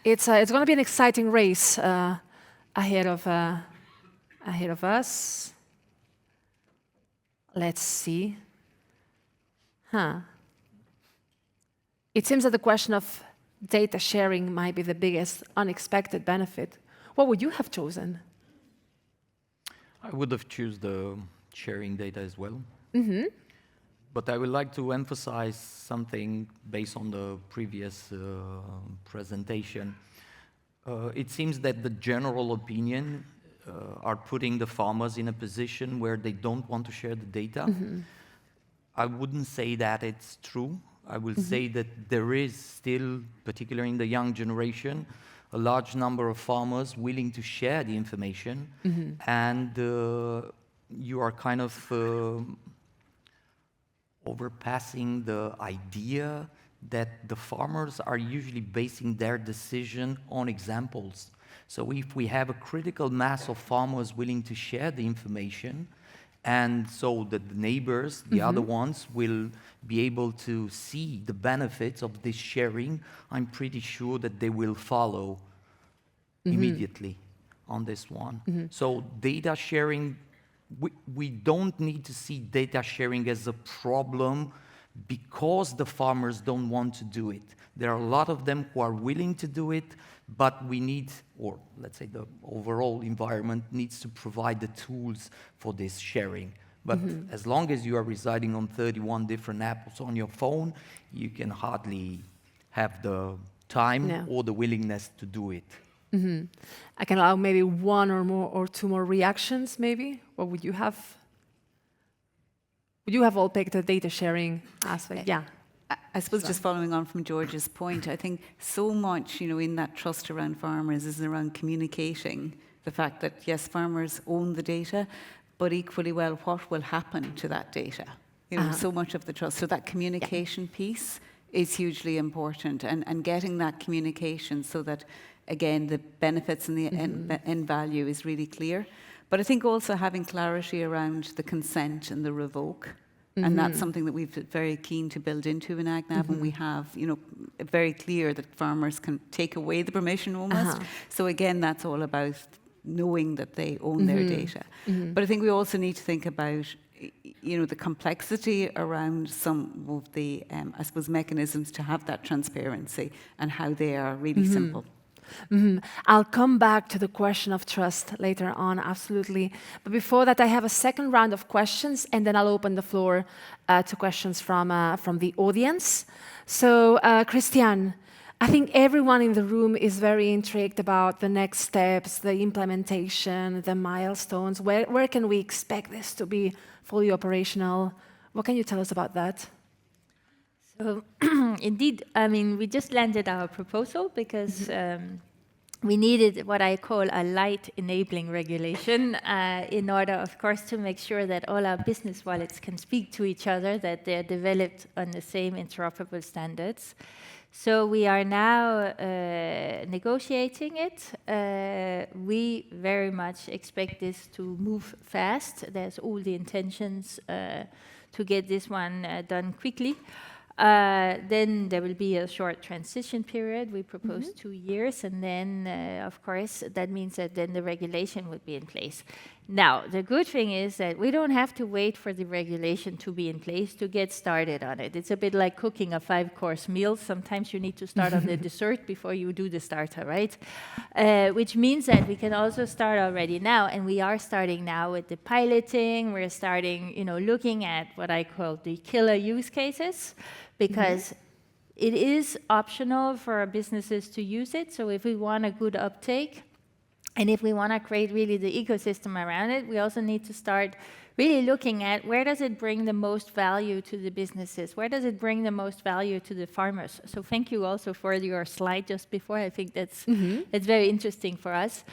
It's going to be an exciting race ahead of us. Let's see. It seems that the question of data sharing might be the biggest unexpected benefit. What would you have chosen? I would have chosen the sharing data as well. Mm-hmm. But I would like to emphasize something based on the previous presentation. It seems that the general opinion are putting the farmers in a position where they don't want to share the data. Mm-hmm. I wouldn't say that it's true. I will say that there is still, particularly in the young generation, a large number of farmers willing to share the information, and you are kind of overpassing the idea that the farmers are usually basing their decision on examples. So if we have a critical mass of farmers willing to share the information, and so that the neighbors, the other ones, will be able to see the benefits of this sharing, I'm pretty sure that they will follow immediately on this one. So data sharing, we don't need to see data sharing as a problem because the farmers don't want to do it. There are a lot of them who are willing to do it, but we need, or let's say the overall environment needs to provide the tools for this sharing. But as long as you are residing on 31 different apps on your phone, you can hardly have the time or the willingness to do it. I can allow maybe one or two more reactions, maybe. What would you have? Would you have all picked the data sharing aspect? Yeah. I suppose just following on from George's point, I think so much, in that trust around farmers is around communicating the fact that, yes, farmers own the data, but equally well, what will happen to that data? So much of the trust. So that communication piece is hugely important, and getting that communication so that, again, the benefits and the end value is really clear. But I think also having clarity around the consent and the revoke. And that's something that we've been very keen to build into in AgNav, and we have, very clear that farmers can take away the permission almost. So again, that's all about knowing that they own their data. But I think we also need to think about, the complexity around some of the, I suppose, mechanisms to have that transparency and how they are really simple. I'll come back to the question of trust later on, absolutely. But before that, I have a second round of questions, and then I'll open the floor to questions from the audience. So, Christian, I think everyone in the room is very intrigued about the next steps, the implementation, the milestones. Where can we expect this to be fully operational? What can you tell us about that? So, indeed, we just landed our proposal because we needed what I call a light enabling regulation in order, of course, to make sure that all our business wallets can speak to each other, that they're developed on the same interoperable standards. So we are now negotiating it. We very much expect this to move fast. There's all the intentions to get this one done quickly. Then there will be a short transition period. We propose 2 years, and then, of course, that means that then the regulation would be in place. Now, the good thing is that we don't have to wait for the regulation to be in place to get started on it. It's a bit like cooking a 5-course meal. Sometimes you need to start on the dessert before you do the starter, right? Which means that we can also start already now, and we are starting now with the piloting. We're starting, looking at what I call the killer use cases, because it is optional for our businesses to use it. So if we want a good uptake, and if we want to create really the ecosystem around it, we also need to start really looking at where does it bring the most value to the businesses? Where does it bring the most value to the farmers? So thank you also for your slide just before. I think that's very interesting for us.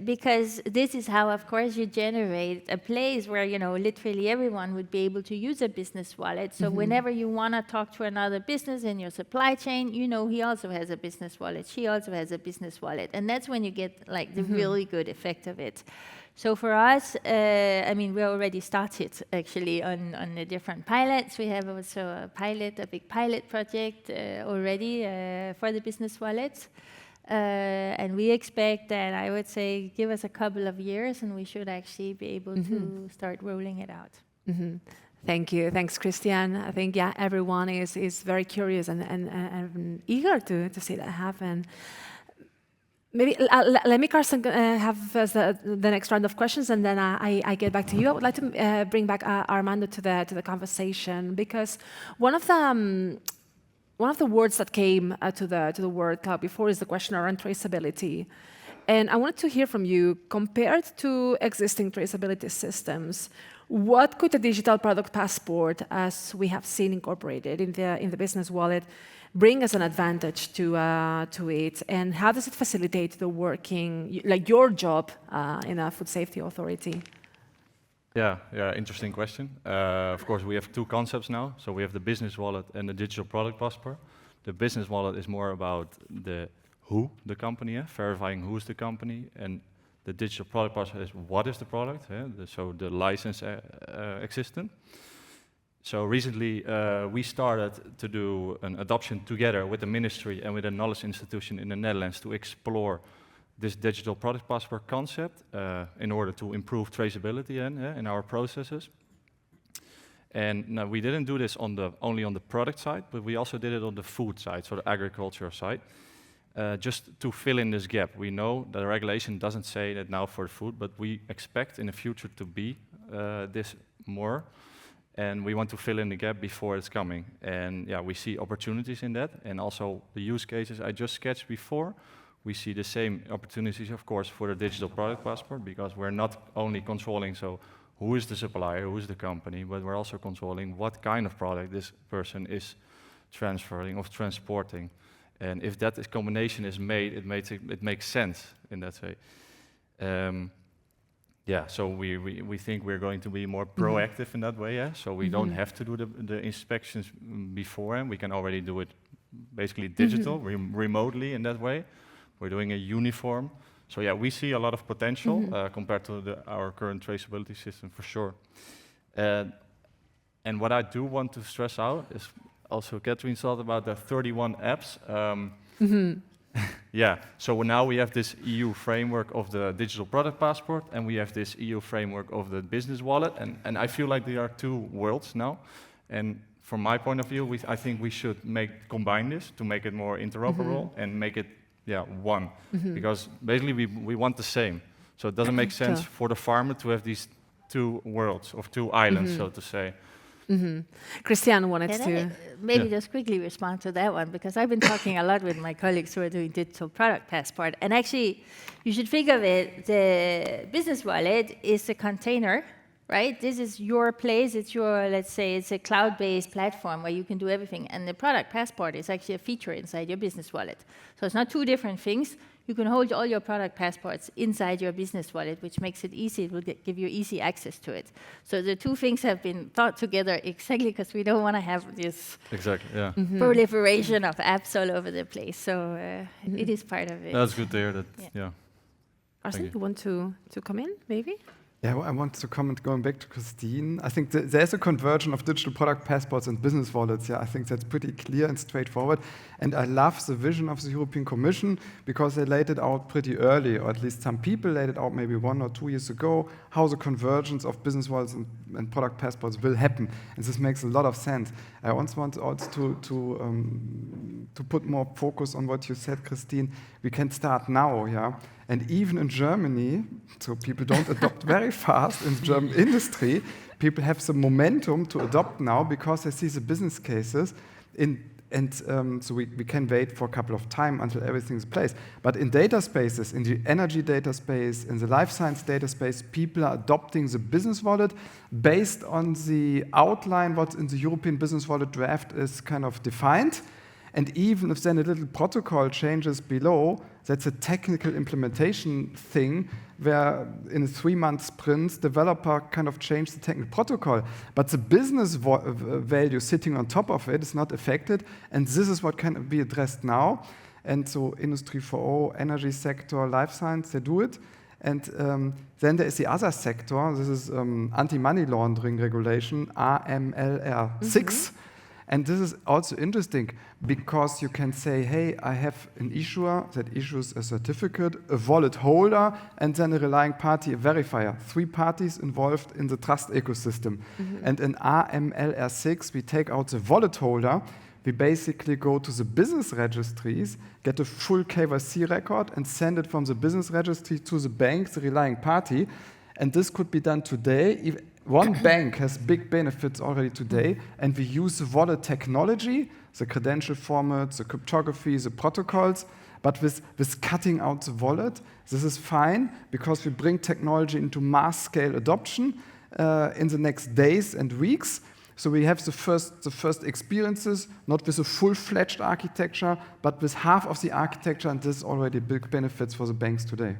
Because this is how, of course, you generate a place where, literally everyone would be able to use a business wallet. So whenever you want to talk to another business in your supply chain, he also has a business wallet. She also has a business wallet. And that's when you get the really good effect of it. So for us, we already started actually on the different pilots. We have also a big pilot project already for the business wallets. And we expect that, I would say, give us a couple of years and we should actually be able to start rolling it out. Thank you. Thanks, Christian. I think, everyone is very curious and eager to see that happen. Maybe let me, Carsten, have the next round of questions, and then I get back to you. I would like to bring back Armando to the conversation, because one of the words that came to the World Cup before is the question around traceability. And I wanted to hear from you, compared to existing traceability systems, what could a digital product passport, as we have seen incorporated in the business wallet, bring as an advantage to it? And how does it facilitate the working, like your job in a food safety authority? Yeah, interesting question. Of course, we have two concepts now. So we have the business wallet and the digital product passport. The business wallet is more about who the company is, verifying who's the company, and the digital product passport is what is the product, so the license existent. So recently, we started to do an adoption together with the ministry and with a knowledge institution in the Netherlands to explore this digital product passport concept in order to improve traceability in our processes. And now we didn't do this only on the product side, but we also did it on the food side, so the agriculture side, just to fill in this gap. We know that the regulation doesn't say that now for food, but we expect in the future to be this more. And we want to fill in the gap before it's coming. And we see opportunities in that. And also the use cases I just sketched before, we see the same opportunities, of course, for the digital product passport, because we're not only controlling, so who is the supplier, who is the company, but we're also controlling what kind of product this person is transferring or transporting. And if that combination is made, it makes sense in that way. So we think we're going to be more proactive in that way. So we don't have to do the inspections beforehand. We can already do it basically digital, remotely in that way. We're doing a uniform. So we see a lot of potential compared to our current traceability system for sure. And what I do want to stress out is also Catherine thought about the 31 apps. So now we have this EU framework of the digital product passport, and we have this EU framework of the business wallet, and I feel like there are two worlds now. And from my point of view, I think we should combine this to make it more interoperable and make it one, because basically we want the same. So it doesn't make sense for the farmer to have these two worlds of two islands, so to say. Christian wanted to maybe just quickly respond to that one, because I've been talking a lot with my colleagues who are doing digital product passport, and actually you should think of it, the business wallet is a container, right? This is your place, it's your, let's say it's a cloud-based platform where you can do everything, and the product passport is actually a feature inside your business wallet. So it's not two different things. You can hold all your product passports inside your business wallet, which makes it easy. It will give you easy access to it. So the two things have been thought together exactly because we don't want to have this proliferation of apps all over the place. So it is part of it. That's good to hear that, Carsten, you want to come in, maybe? Yeah, I want to comment, going back to Christine. I think there's a conversion of digital product passports and business wallets. Yeah, I think that's pretty clear and straightforward. And I love the vision of the European Commission because they laid it out pretty early, or at least some people laid it out maybe 1 or 2 years ago, how the convergence of business wallets and product passports will happen. And this makes a lot of sense. I also want to put more focus on what you said, Christine. We can start now, yeah? And even in Germany, so people don't adopt very fast in the German industry, people have the momentum to adopt now because they see the business cases. So we can wait for a couple of time until everything's in place. But in data spaces, in the energy data space, in the life science data space, people are adopting the business wallet based on the outline what in the European business wallet draft is kind of defined. And even if then a little protocol changes below, that's a technical implementation thing where in a 3-month sprint, developer kind of change the technical protocol. But the business value sitting on top of it is not affected. And this is what can be addressed now. And so Industry 4.0, energy sector, life science, they do it. And then there is the other sector. This is anti-money laundering regulation, AMLR6. And this is also interesting because you can say, hey, I have an issuer that issues a certificate, a wallet holder, and then a relying party, a verifier. 3 parties involved in the trust ecosystem. And in AMLR6, we take out the wallet holder. We basically go to the business registries, get a full KYC record, and send it from the business registry to the bank, the relying party. And this could be done today. One bank has big benefits already today, and we use the wallet technology, the credential formats, the cryptography, the protocols, but with cutting out the wallet, this is fine because we bring technology into mass-scale adoption in the next days and weeks. So we have the first experiences, not with a full-fledged architecture, but with half of the architecture, and this is already big benefits for the banks today.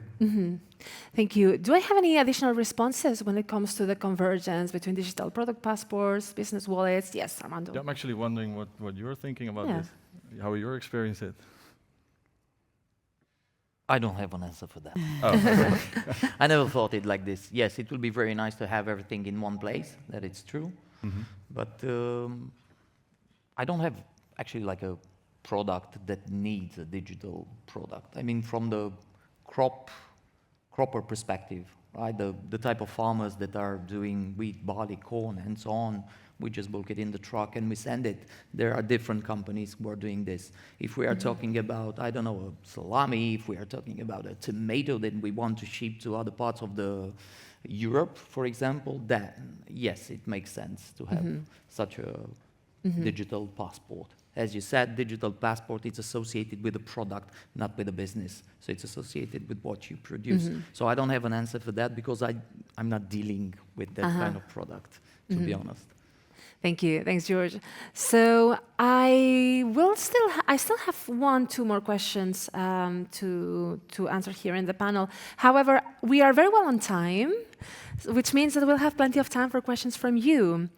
Thank you. Do I have any additional responses when it comes to the convergence between digital product passports, business wallets? Yes, Armando. Yeah, I'm actually wondering what you're thinking about this, how you experience it. I don't have an answer for that. Oh. I never thought it like this. Yes, it will be very nice to have everything in one place, that it's true. But I don't have actually like a product that needs a digital product. I mean, from the cropper perspective, right? The type of farmers that are doing wheat, barley, corn, and so on, we just book it in the truck and we send it. There are different companies who are doing this. If we are talking about, I don't know, a salami, if we are talking about a tomato that we want to ship to other parts of the Europe, for example, then yes, it makes sense to have such a digital passport. As you said, digital passport is associated with a product, not with a business. So it's associated with what you produce. So I don't have an answer for that because I'm not dealing with that kind of product, to be honest. Thank you. Thanks, George. So I still have 1-2 more questions to answer here in the panel. However, we are very well on time, which means that we'll have plenty of time for questions from you.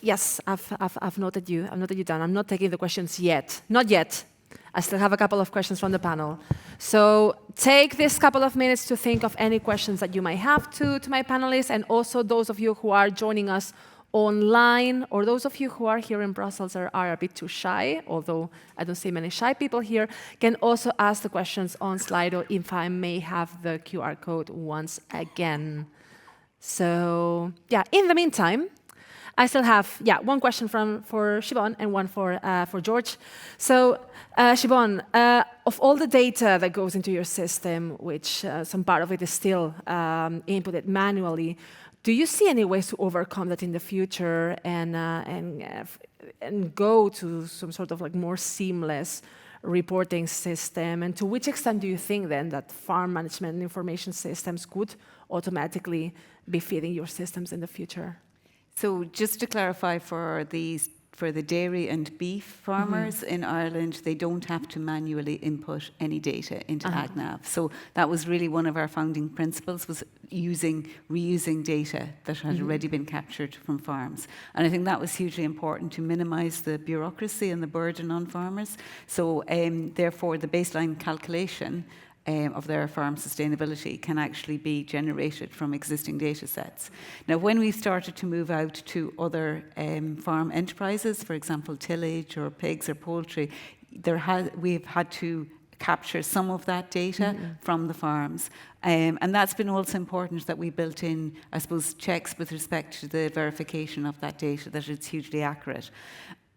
Yes, I've noted you. I've noted you down. I'm not taking the questions yet. Not yet. I still have a couple of questions from the panel. So take this couple of minutes to think of any questions that you might have to my panelists, and also those of you who are joining us online, or those of you who are here in Brussels are a bit too shy, although I don't see many shy people here, can also ask the questions on Slido if I may have the QR code once again. So yeah, in the meantime, I still have one question for Siobhan and one for George. So Siobhan, of all the data that goes into your system, which some part of it is still inputted manually, do you see any ways to overcome that in the future and go to some sort of like more seamless reporting system? And to which extent do you think then that farm management and information systems could automatically be feeding your systems in the future? So just to clarify for the dairy and beef farmers in Ireland, they don't have to manually input any data into AgNav. So that was really one of our founding principles, was reusing data that had already been captured from farms. And I think that was hugely important to minimize the bureaucracy and the burden on farmers. So therefore, the baseline calculation of their farm sustainability can actually be generated from existing data sets. Now, when we started to move out to other farm enterprises, for example, tillage or pigs or poultry, we've had to capture some of that data from the farms. And that's been also important that we built in, I suppose, checks with respect to the verification of that data, that it's hugely accurate.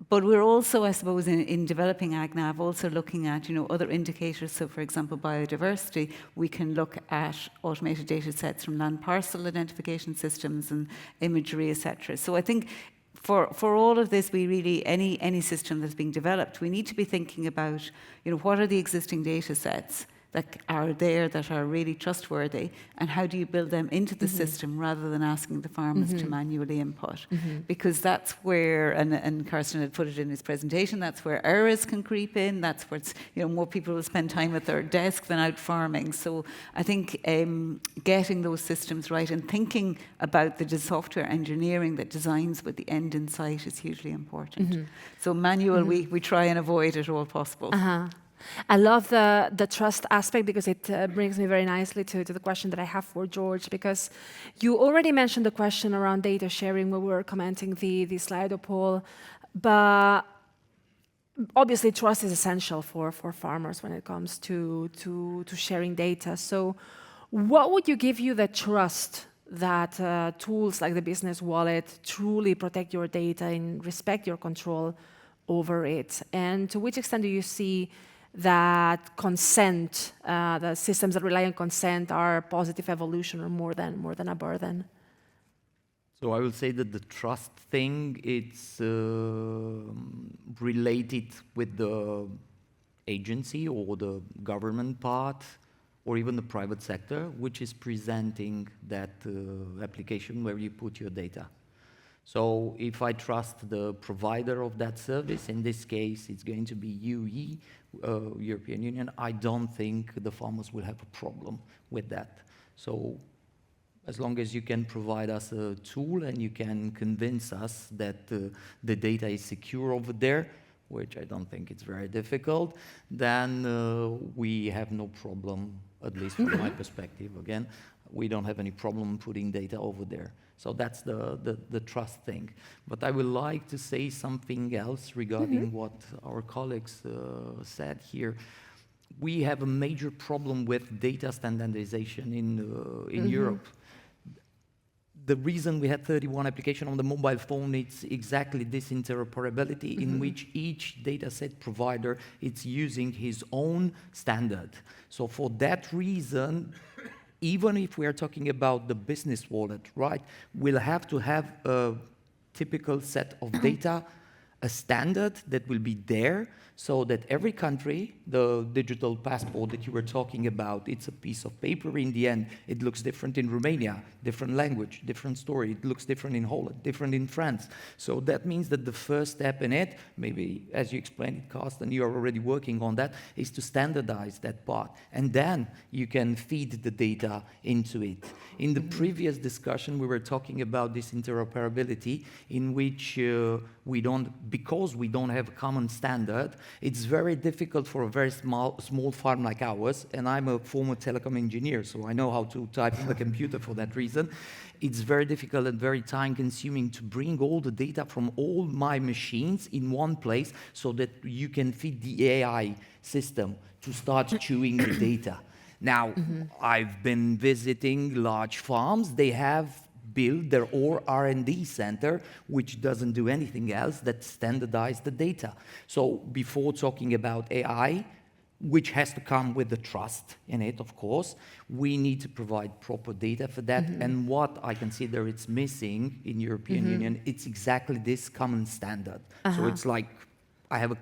But we're also, I suppose, in developing AgNav, also looking at, other indicators. So, for example, biodiversity, we can look at automated data sets from land parcel identification systems and imagery, etc. So I think for all of this, we really, any system that's being developed, we need to be thinking about, what are the existing data sets that are there that are really trustworthy, and how do you build them into the system rather than asking the farmers to manually input? Because that's where, and Carsten had put it in his presentation, that's where errors can creep in, that's where it's, more people will spend time at their desk than out farming. So I think getting those systems right and thinking about the software engineering that designs with the end in sight is hugely important. So manual, we try and avoid at all possible. I love the trust aspect, because it brings me very nicely to the question that I have for George, because you already mentioned the question around data sharing when we were commenting the Slido poll, but obviously trust is essential for farmers when it comes to sharing data. So what would you give you the trust that tools like the business wallet truly protect your data and respect your control over it? And to which extent do you see that consent, the systems that rely on consent, are positive evolution or more than a burden? So I will say that the trust thing, it's related with the agency or the government part, or even the private sector, which is presenting that application where you put your data. So if I trust the provider of that service, in this case, it's going to be UE, European Union, I don't think the farmers will have a problem with that. So as long as you can provide us a tool and you can convince us that the data is secure over there, which I don't think it's very difficult, then we have no problem, at least from my perspective. Again, we don't have any problem putting data over there. So that's the trust thing. But I would like to say something else regarding what our colleagues said here. We have a major problem with data standardization in Europe. The reason we had 31 applications on the mobile phone, it's exactly this interoperability in which each dataset provider is using his own standard. So for that reason, even if we are talking about the business wallet, right, we'll have to have a typical set of data, a standard that will be there, so that every country, the digital passport that you were talking about, it's a piece of paper in the end. It looks different in Romania, different language, different story. It looks different in Holland, different in France. So that means that the first step in it, maybe as you explained it, Carsten, you're already working on that, is to standardize that part. And then you can feed the data into it. In the previous discussion, we were talking about this interoperability in which because we don't have a common standard, it's very difficult for a very small farm like ours, and I'm a former telecom engineer, so I know how to type on the computer for that reason. It's very difficult and very time-consuming to bring all the data from all my machines in one place so that you can feed the AI system to start chewing the data. Now, I've been visiting large farms. They have build their own R&D center, which doesn't do anything else that standardize the data. So before talking about AI, which has to come with the trust in it, of course, we need to provide proper data for that. And what I consider it's missing in European Union, it's exactly this common standard. So it's like, I have a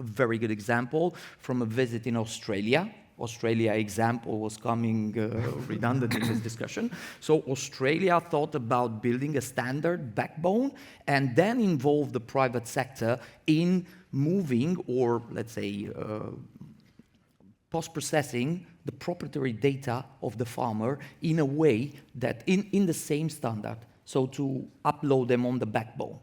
very good example from a visit in Australia. Australia example was coming redundant in this discussion. So Australia thought about building a standard backbone and then involve the private sector in moving, or let's say post-processing the proprietary data of the farmer in a way that in the same standard, so to upload them on the backbone.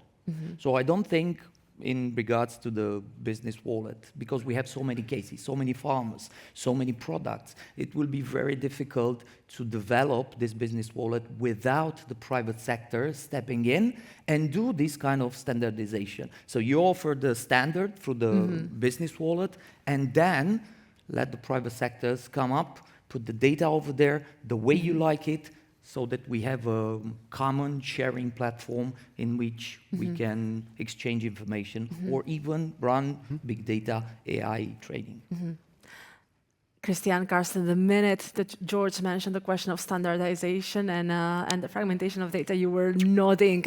So I don't think in regards to the business wallet, because we have so many cases, so many farmers, so many products, it will be very difficult to develop this business wallet without the private sector stepping in and do this kind of standardization. So you offer the standard through the business wallet, and then let the private sectors come up, put the data over there the way you like it, so that we have a common sharing platform in which we can exchange information or even run big data AI training. Christian, Carsten, the minute that George mentioned the question of standardization and the fragmentation of data, you were nodding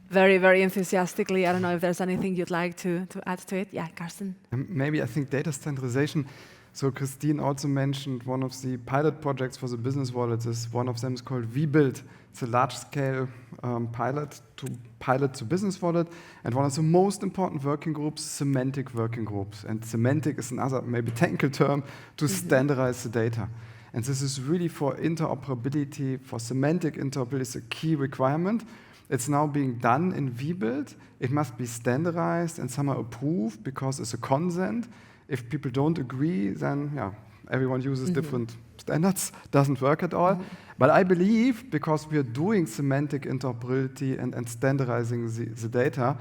very, very enthusiastically. I don't know if there's anything you'd like to add to it. Yeah, Carsten. Maybe I think data standardization. So Christine also mentioned one of the pilot projects for the business wallets. One of them is called VBuild. It's a large-scale pilot to business wallet. And one of the most important working groups, semantic working groups. And semantic is another maybe technical term to standardize the data. And this is really for interoperability, for semantic interoperability is a key requirement. It's now being done in VBuild. It must be standardized and somehow approved because it's a consent. If people don't agree, then everyone uses different standards, doesn't work at all. But I believe, because we are doing semantic interoperability and standardizing the data,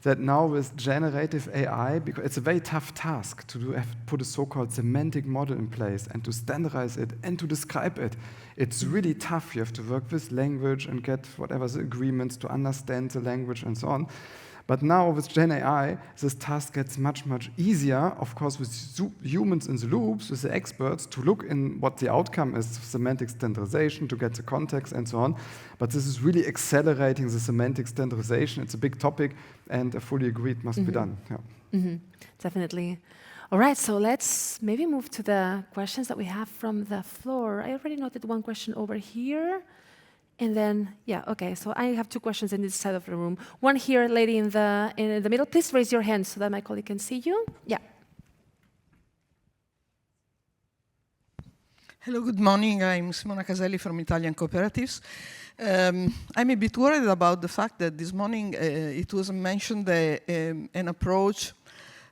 that now with generative AI, because it's a very tough task to put a so-called semantic model in place and to standardize it and to describe it. It's really tough. You have to work with language and get whatever the agreements to understand the language and so on. But now with Gen AI, this task gets much, much easier, of course, with humans in the loops, with the experts, to look in what the outcome is, semantic standardization, to get the context and so on. But this is really accelerating the semantic standardization. It's a big topic, and I fully agree it must be done. Definitely. All right, so let's maybe move to the questions that we have from the floor. I already noted one question over here. And then, okay, so I have two questions in this side of the room. One here, lady in the middle. Please raise your hand so that my colleague can see you. Yeah. Hello, good morning. I'm Simona Caselli from Italian Cooperatives. I'm a bit worried about the fact that this morning it was mentioned an approach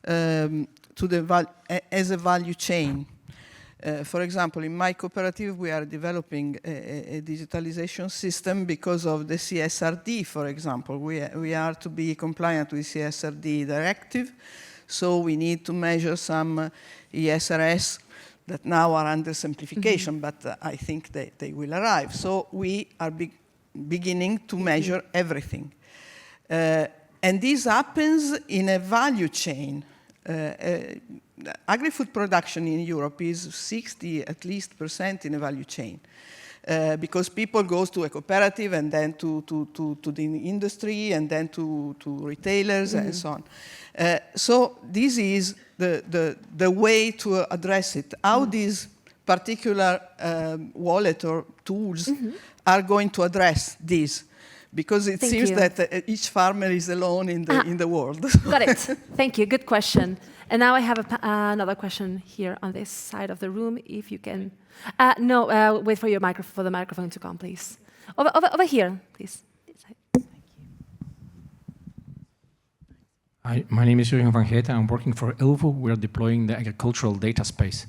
to the as a value chain. For example, in my cooperative, we are developing a digitalisation system because of the CSRD, for example. We are to be compliant with CSRD directive, so we need to measure some ESRS that now are under simplification, but I think they will arrive. So we are beginning to measure everything. And this happens in a value chain. Agri-food production in Europe is 60% at least in a value chain. Because people go to a cooperative and then to the industry and then to retailers and so on. So this is the way to address it. How these particular wallet or tools are going to address this. Because it seems that each farmer is alone in the world. Got it. Thank you. Good question. And now I have another question here on this side of the room, if you can. Wait for the microphone to come, please. Over here, please. Hi, my name is Jurgen van Geeten. I'm working for Ilvo. We're deploying the agricultural data space.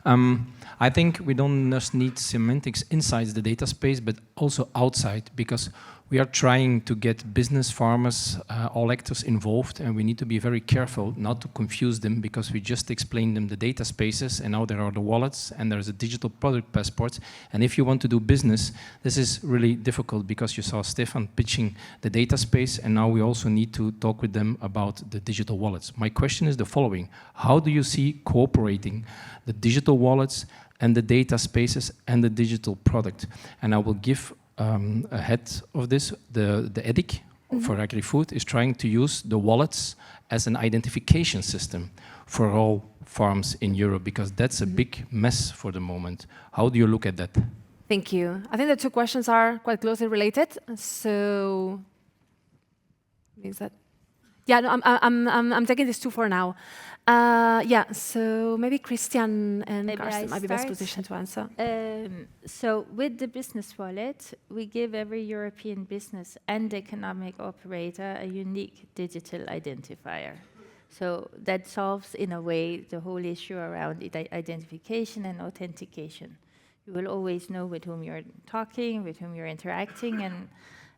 I think we don't just need semantics inside the data space, but also outside, because we are trying to get business, farmers, all actors involved, and we need to be very careful not to confuse them, because we just explained them the data spaces, and now there are the wallets, and there's a digital product passport. And if you want to do business, this is really difficult, because you saw Stefan pitching the data space, and now we also need to talk with them about the digital wallets. My question is the following: how do you see cooperating the digital wallets and the data spaces and the digital product? And I will give ahead of this, the EDIC for Agri-Food is trying to use the wallets as an identification system for all farms in Europe, because that's a big mess for the moment. How do you look at that? Thank you. I think the two questions are quite closely related. So, means that Yeah, no, I'm taking this two for now. Yeah, so maybe Christian and Maybe Carsten I might be best start. positioned to answer. So with the business wallet, we give every European business and economic operator a unique digital identifier. So that solves, in a way, the whole issue around identification and authentication. You will always know with whom you're talking, with whom you're interacting,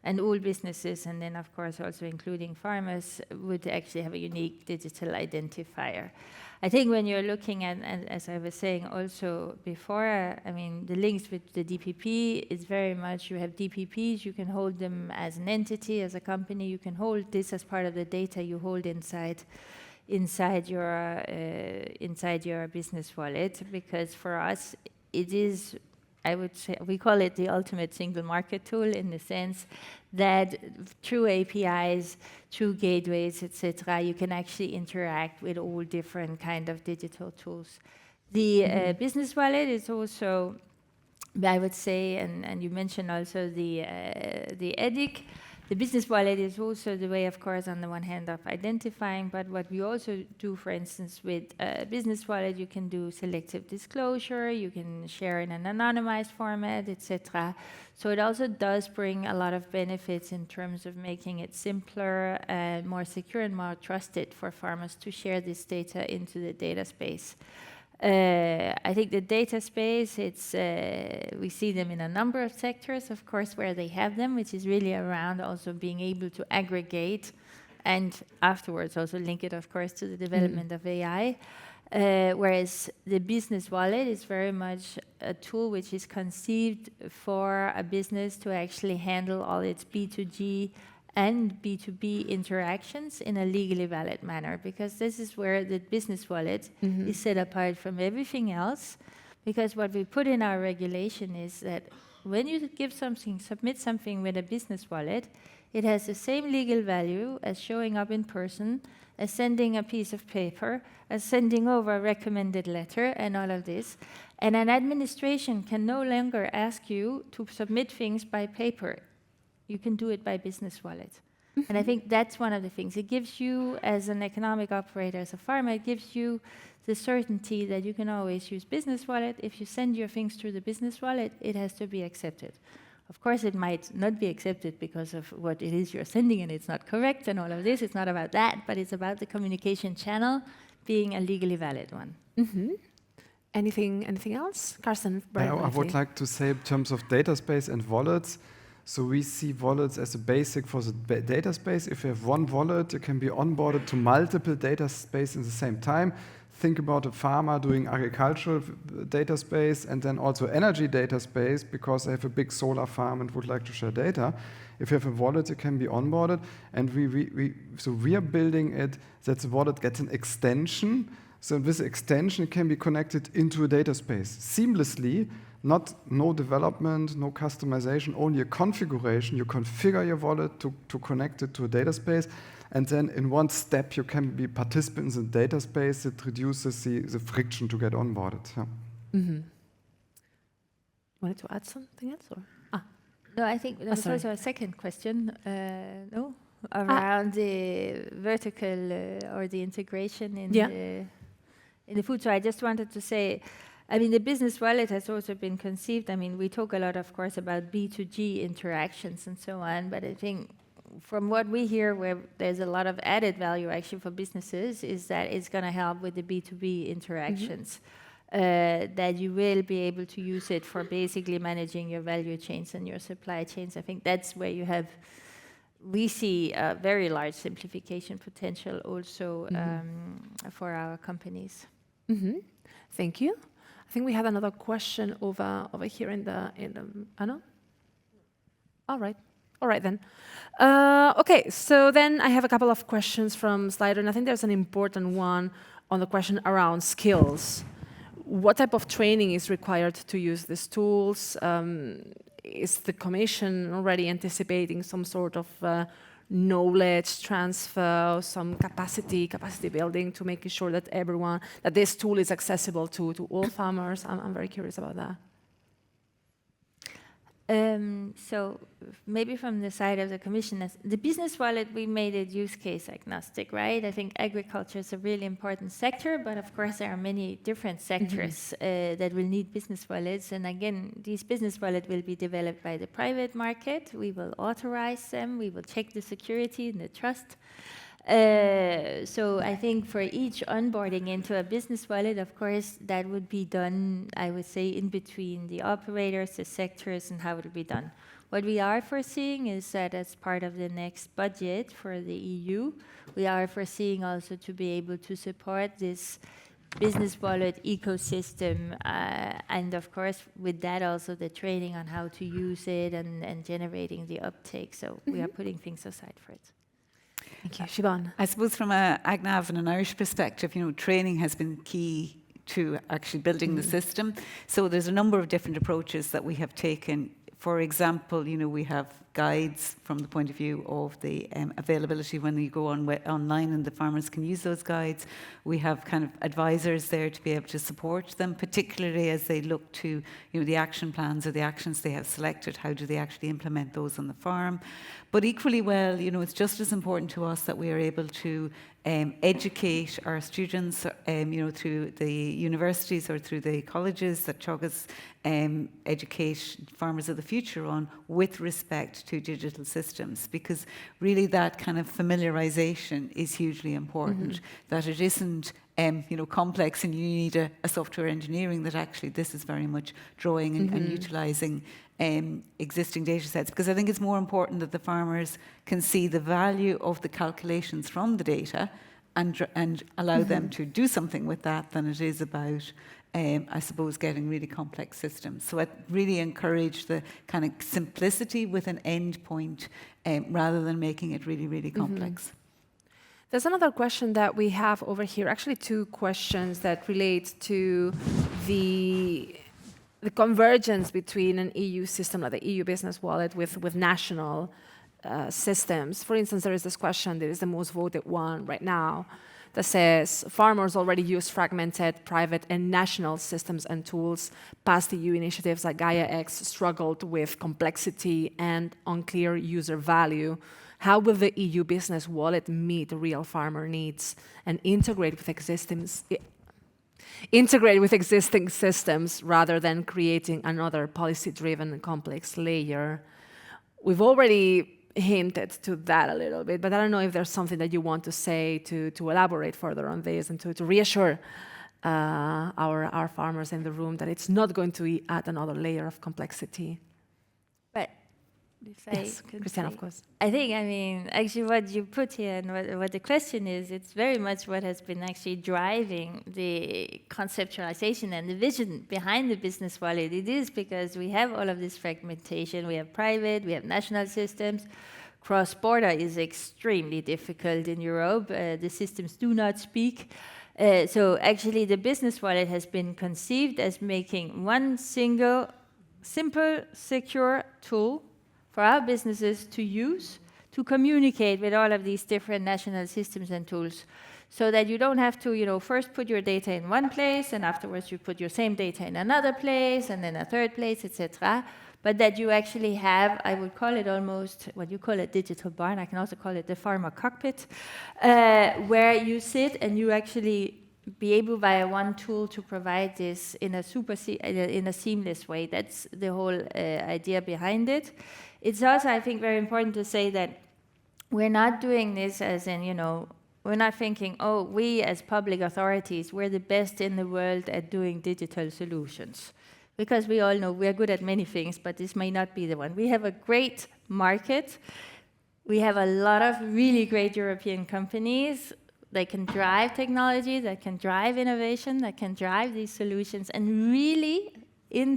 and all businesses, and then of course also including farmers, would actually have a unique digital identifier. I think when you're looking at, and as I was saying also before, I mean, the links with the DPP is very much, you have DPPs, you can hold them as an entity, as a company, you can hold this as part of the data you hold inside your business wallet, because for us, it is, I would say, we call it the ultimate single market tool, in the sense that through APIs, through gateways, etc., you can actually interact with all different kind of digital tools. The business wallet is also, I would say, and you mentioned also the EDIC. The business wallet is also the way, of course, on the one hand of identifying, but what we also do, for instance, with a business wallet, you can do selective disclosure, you can share in an anonymized format, etc. So it also does bring a lot of benefits in terms of making it simpler and more secure and more trusted for farmers to share this data into the data space. I think the data space, we see them in a number of sectors, of course, where they have them, which is really around also being able to aggregate and afterwards also link it, of course, to the development of AI. Whereas the business wallet is very much a tool which is conceived for a business to actually handle all its B2G and B2B interactions in a legally valid manner, because this is where the business wallet is set apart from everything else. Because what we put in our regulation is that when you submit something with a business wallet, it has the same legal value as showing up in person, as sending a piece of paper, as sending over a recommended letter, and all of this. And an administration can no longer ask you to submit things by paper. You can do it by business wallet. And I think that's one of the things. It gives you, as an economic operator, as a farmer, it gives you the certainty that you can always use business wallet. If you send your things through the business wallet, it has to be accepted. Of course, it might not be accepted because of what it is you're sending and it's not correct and all of this. It's not about that, but it's about the communication channel being a legally valid one. Anything else? Carsten, I would like to say in terms of data space and wallets, so we see wallets as a basic for the data space. If you have one wallet, you can be onboarded to multiple data spaces at the same time. Think about a farmer doing agricultural data space and then also energy data space, because they have a big solar farm and would like to share data. If you have a wallet, you can be onboarded. And we are building it that the wallet gets an extension. So this extension can be connected into a data space seamlessly. No development, no customization, only a configuration. You configure your wallet to connect it to a data space, and then in one step you can be participants in the data space. It reduces the friction to get onboarded. Yeah. Wanted to add something else? Or? No, I think there was also a second question, around the vertical or the integration in the food. So I just wanted to say, I mean, the business wallet has also been conceived. I mean, we talk a lot, of course, about B2G interactions and so on, but I think from what we hear, where there's a lot of added value actually for businesses, is that it's going to help with the B2B interactions. That you will be able to use it for basically managing your value chains and your supply chains. I think that's where we see a very large simplification potential also for our companies. Thank you. I think we have another question over here in the Anna? All right then. Okay, so then I have a couple of questions from Slido, and I think there's an important one on the question around skills. What type of training is required to use these tools? Is the Commission already anticipating some sort of knowledge transfer, some capacity building to make sure that that this tool is accessible to all farmers? I'm very curious about that. So maybe from the side of the Commission, the business wallet, we made it use case agnostic, right? I think agriculture is a really important sector, but of course there are many different sectors that will need business wallets. And again, these business wallets will be developed by the private market. We will authorize them. We will check the security and the trust. So I think for each onboarding into a business wallet, of course, that would be done, I would say, in between the operators, the sectors, and how it would be done. What we are foreseeing is that as part of the next budget for the EU, we are foreseeing also to be able to support this business wallet ecosystem, and of course, with that also the training on how to use it and generating the uptake. So we are putting things aside for it. Thank you. Siobhan. I suppose from a AgNav and an Irish perspective, training has been key to actually building the system. So there's a number of different approaches that we have taken. For example, we have guides from the point of view of the availability when you go online and the farmers can use those guides. We have kind of advisors there to be able to support them, particularly as they look to the action plans or the actions they have selected. How do they actually implement those on the farm? But equally well, it's just as important to us that we are able to educate our students, through the universities or through the colleges that Teagasc educate farmers of the future on, with respect to digital systems, because really that kind of familiarization is hugely important, that it isn't complex and you need a software engineering, that actually this is very much drawing and utilizing existing data sets, because I think it's more important that the farmers can see the value of the calculations from the data and allow them to do something with that than it is about, I suppose, getting really complex systems. So I really encourage the kind of simplicity with an end point rather than making it really, really complex. There's another question that we have over here, actually two questions that relate to the convergence between an EU system like the EU business wallet with national systems. For instance, there is this question that is the most voted one right now that says farmers already use fragmented private and national systems and tools. Past EU initiatives like Gaia-X struggled with complexity and unclear user value. How will the EU business wallet meet real farmer needs and integrate with existing systems rather than creating another policy-driven complex layer? We've already hinted to that a little bit, but I don't know if there's something that you want to say to elaborate further on this and to reassure our farmers in the room that it's not going to add another layer of complexity. But yes, Christiana, of course. I think, actually what you put here and what the question is, it's very much what has been actually driving the conceptualization and the vision behind the business wallet. It is because we have all of this fragmentation. We have private, we have national systems. Cross-border is extremely difficult in Europe. The systems do not speak. So actually the business wallet has been conceived as making one single, simple, secure tool for our businesses to use, to communicate with all of these different national systems and tools, so that you don't have to, first put your data in one place, and afterwards you put your same data in another place, and then a third place, etc. But that you actually have, I would call it almost, what you call a digital barn, I can also call it the farmer cockpit, where you sit and you actually be able via one tool to provide this in a seamless way. That's the whole idea behind it. It's also, I think, very important to say that we're not doing this as in, we're not thinking, oh, we as public authorities, we're the best in the world at doing digital solutions. Because we all know we're good at many things, but this may not be the one. We have a great market. We have a lot of really great European companies that can drive technology, that can drive innovation, that can drive these solutions, and really,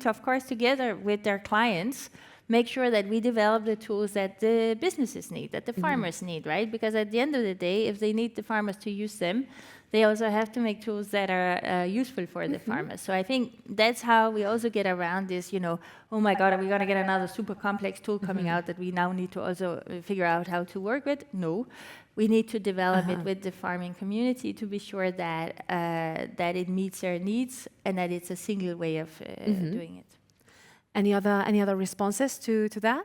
of course, together with their clients, make sure that we develop the tools that the businesses need, that the farmers need, right? Because at the end of the day, if they need the farmers to use them, they also have to make tools that are useful for the farmers. So I think that's how we also get around this, oh my God, are we going to get another super complex tool coming out that we now need to also figure out how to work with? No. We need to develop it with the farming community to be sure that it meets their needs and that it's a single way of doing it. Any other responses to that?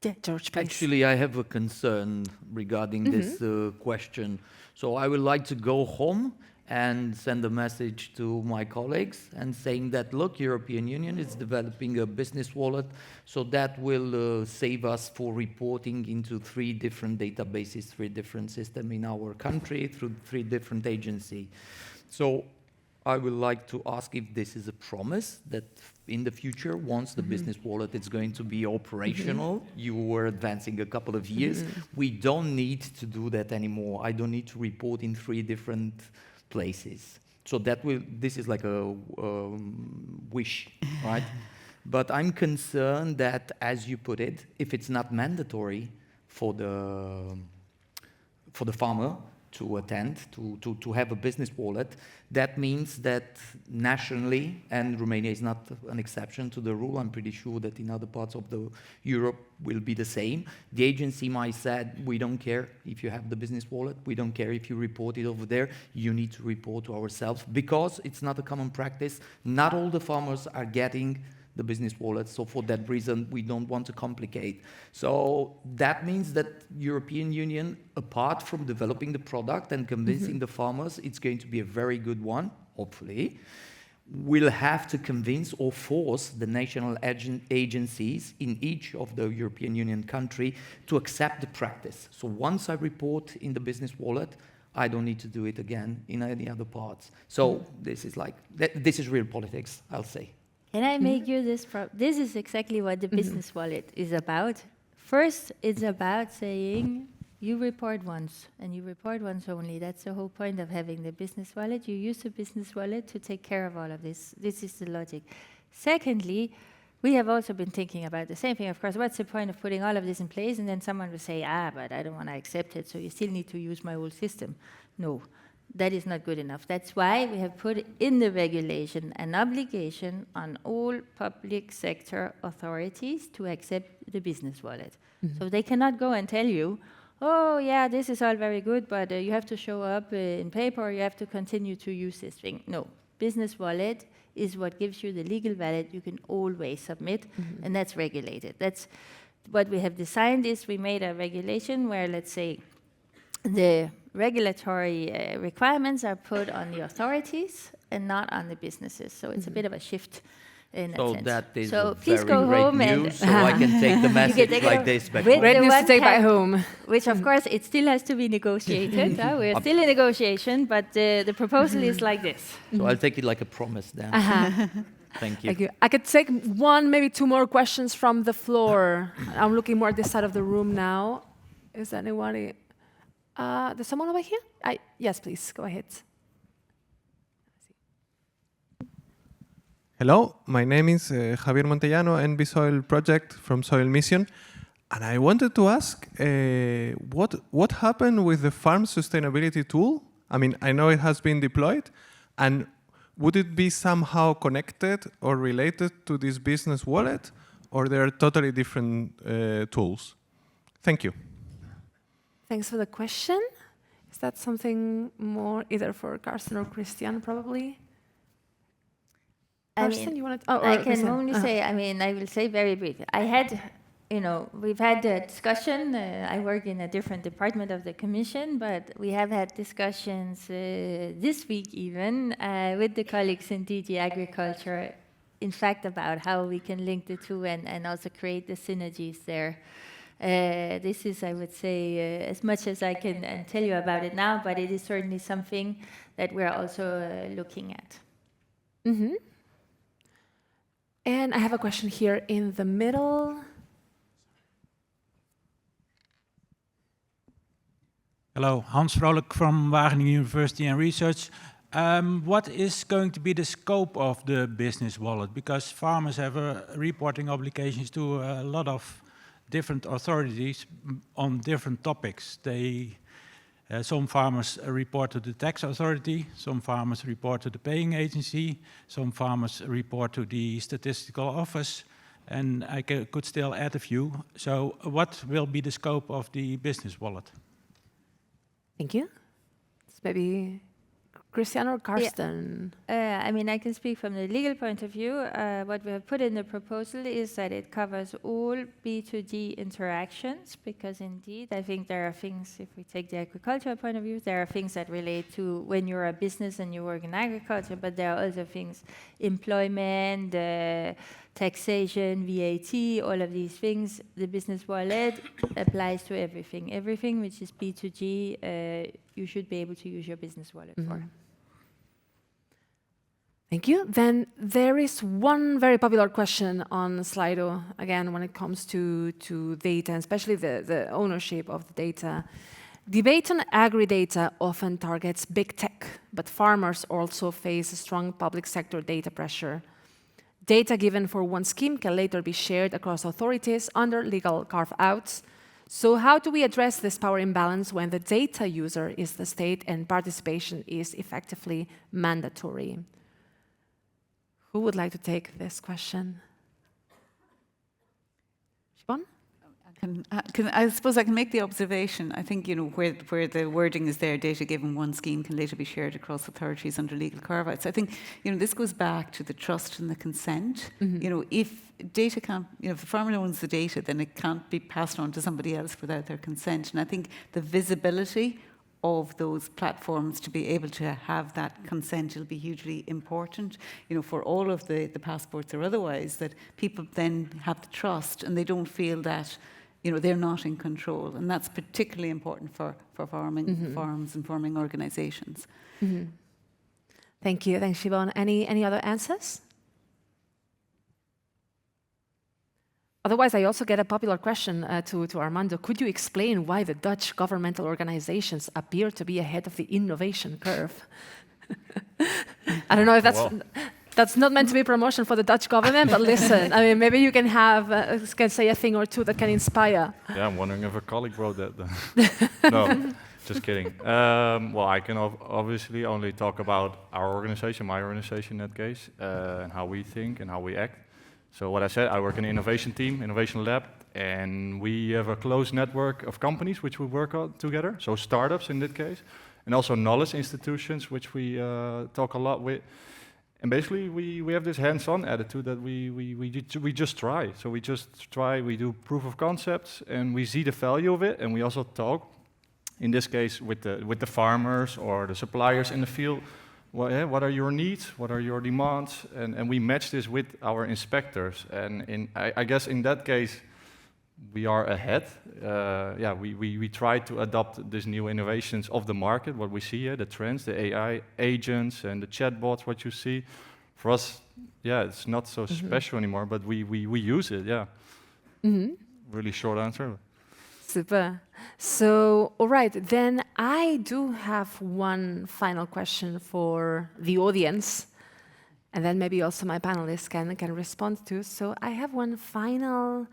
Yeah, George, please. Actually, I have a concern regarding this question. So I would like to go home and send a message to my colleagues and saying that, look, European Union is developing a business wallet, so that will save us for reporting into 3 different databases, 3 different systems in our country, through 3 different agencies. So I would like to ask if this is a promise that in the future, once the business wallet is going to be operational, you were advancing a couple of years, we don't need to do that anymore. I don't need to report in 3 different places. So this is like a wish, right? But I'm concerned that, as you put it, if it's not mandatory for the farmer to attend, to have a business wallet, that means that nationally, and Romania is not an exception to the rule, I'm pretty sure that in other parts of Europe will be the same. The agency might say, we don't care if you have the business wallet, we don't care if you report it over there, you need to report to ourselves, because it's not a common practice. Not all the farmers are getting the business wallet, so for that reason, we don't want to complicate. So that means that European Union, apart from developing the product and convincing the farmers, it's going to be a very good one, hopefully, will have to convince or force the national agencies in each of the European Union country to accept the practice. So once I report in the business wallet, I don't need to do it again in any other parts. So this is real politics, I'll say. Can I make you this? This is exactly what the business wallet is about. First, it's about saying you report once, and you report once only. That's the whole point of having the business wallet. You use the business wallet to take care of all of this. This is the logic. Secondly, we have also been thinking about the same thing. Of course, what's the point of putting all of this in place, and then someone will say, but I don't want to accept it, so you still need to use my old system. No. That is not good enough. That's why we have put in the regulation an obligation on all public sector authorities to accept the business wallet. So they cannot go and tell you, oh yeah, this is all very good, but you have to show up in paper, or you have to continue to use this thing. No, business wallet is what gives you the legal valid you can always submit, and that's regulated. That's what we have designed is we made a regulation where, let's say, the regulatory requirements are put on the authorities and not on the businesses. So it's a bit of a shift in that sense. So that is so please very go great home news, so I can take the message take like it this back with home. Great the news to one take back cap, home. which of course it still has to be negotiated. We're still in negotiation, but the proposal is like this. So I'll take it like a promise then. Thank you. Thank you. I could take 1, maybe 2 more questions from the floor. I'm looking more at this side of the room now. Is there anybody? There's someone over here? Yes, please, go ahead. Hello, my name is Javier Montellano, NB Soil Project from Soil Mission. And I wanted to ask, what happened with the farm sustainability tool? I mean, I know it has been deployed, and would it be somehow connected or related to this business wallet, or they're totally different tools? Thank you. Thanks for the question. Is that something more either for Carsten or Christian, probably? Carsten, you wanted to? I can only say, I will say very briefly. We've had a discussion. I work in a different department of the Commission, but we have had discussions this week even with the colleagues in DG Agriculture, in fact, about how we can link the two and also create the synergies there. This is, I would say, as much as I can tell you about it now, but it is certainly something that we're also looking at. And I have a question here in the middle. Hello, Hans Vrolijk from Wageningen University and Research. What is going to be the scope of the business wallet? Because farmers have reporting obligations to a lot of different authorities on different topics. Some farmers report to the tax authority, some farmers report to the paying agency, some farmers report to the statistical office, and I could still add a few. So what will be the scope of the business wallet? Thank you. Maybe Christian or Karsten? I mean, I can speak from the legal point of view. What we have put in the proposal is that it covers all B2G interactions, because indeed, I think there are things, if we take the agricultural point of view, there are things that relate to when you're a business and you work in agriculture, but there are other things, employment, taxation, VAT, all of these things. The business wallet applies to everything. Everything which is B2G, you should be able to use your business wallet for. Thank you. Then there is one very popular question on Slido, again, when it comes to data, and especially the ownership of the data. Debate on agri-data often targets big tech, but farmers also face a strong public sector data pressure. Data given for one scheme can later be shared across authorities under legal carve-outs. So how do we address this power imbalance when the data user is the state and participation is effectively mandatory? Who would like to take this question? Siobhan? I suppose I can make the observation. I think, where the wording is there, data given one scheme can later be shared across authorities under legal carve-outs. I think, this goes back to the trust and the consent. If data can't, if the farmer owns the data, then it can't be passed on to somebody else without their consent. And I think the visibility of those platforms to be able to have that consent will be hugely important, for all of the passports or otherwise, that people then have the trust and they don't feel that, they're not in control. And that's particularly important for farms and farming organisations. Thank you. Thanks, Siobhan. Any other answers? Otherwise, I also get a popular question to Armando. Could you explain why the Dutch governmental organizations appear to be ahead of the innovation curve? I don't know if that's not meant to be promotion for the Dutch government, but listen, I mean, maybe you can can say a thing or two that can inspire. Yeah, I'm wondering if a colleague wrote that. No, just kidding. Well, I can obviously only talk about our organization, my organization in that case, and how we think and how we act. So what I said, I work in an innovation team, innovation lab, and we have a close network of companies which we work on together, so startups in that case, and also knowledge institutions which we talk a lot with. And basically we have this hands-on attitude that we just try. So we just try, we do proof of concepts, and we see the value of it, and we also talk, in this case, with the farmers or the suppliers in the field. What are your needs? What are your demands? And we match this with our inspectors. And I guess in that case, we are ahead. We try to adopt these new innovations of the market, what we see here, the trends, the AI agents and the chatbots, what you see. For us, it's not so special anymore, but we use it, Really short answer. Super. So, all right, then I do have one final question for the audience, and then maybe also my panelists can respond to. So I have one final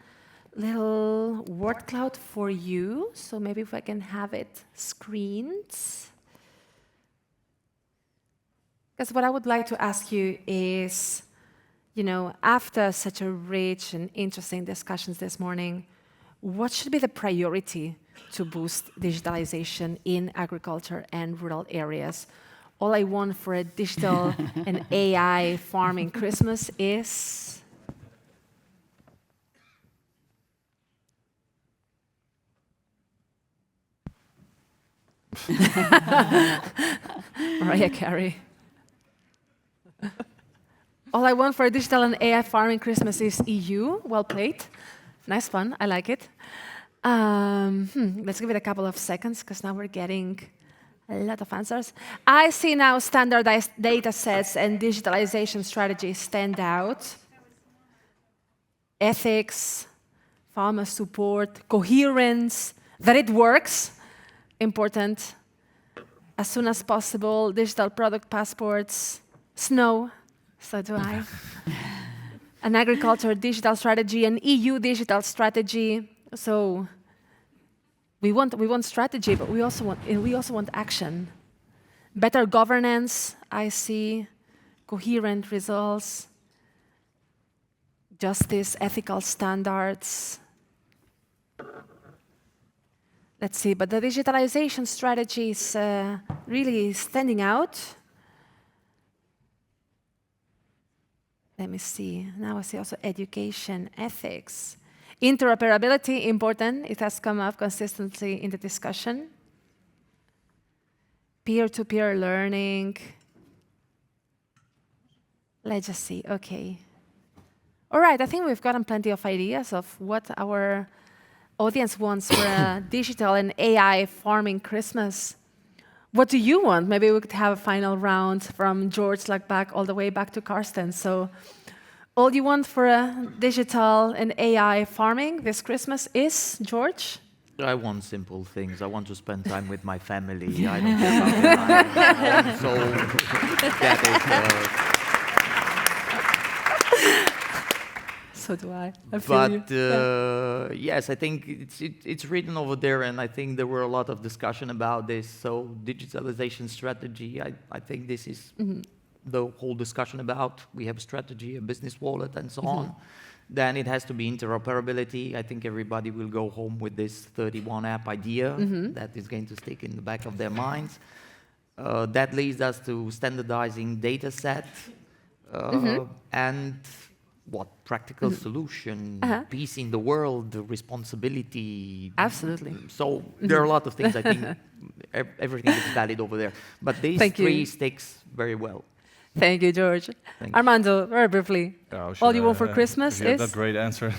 little word cloud for you. So maybe if I can have it screened. Because what I would like to ask you is, after such a rich and interesting discussions this morning, what should be the priority to boost digitalization in agriculture and rural areas? All I want for a digital and AI farming Christmas is... Mariah Carey. All I want for a digital and AI farming Christmas is EU. Well played. Nice one. I like it. Let's give it a couple of seconds, because now we're getting a lot of answers. I see now standardized data sets and digitalization strategies stand out. Ethics, farmer support, coherence, that it works, important. As soon as possible, digital product passports, snow, so do I. An agriculture digital strategy, an EU digital strategy. So we want strategy, but we also want action. Better governance, I see, coherent results, justice, ethical standards. Let's see, but the digitalization strategy is really standing out. Let me see. Now I see also education, ethics. Interoperability, important. It has come up consistently in the discussion. Peer-to-peer learning. Legacy, okay. All right, I think we've gotten plenty of ideas of what our audience wants for a digital and AI farming Christmas. What do you want? Maybe we could have a final round from George, like back all the way back to Karsten. So, all you want for a digital and AI farming this Christmas is, George? I want simple things. I want to spend time with my family. I don't care about my home, so that is. So do I. I feel But yes, I think it's written over there, and I think there were a lot of discussion about this. So digitalization strategy, I think this is the whole discussion about. We have a strategy, a business wallet, and so on. Then it has to be interoperability. I think everybody will go home with this 31 app idea that is going to stick in the back of their minds. That leads us to standardizing data set and what practical solution, peace in the world, responsibility. Absolutely. So there are a lot of things. I think everything is valid over there. But these three sticks very well. Thank you, George. Armando, very briefly. All you want for Christmas is? That great answer.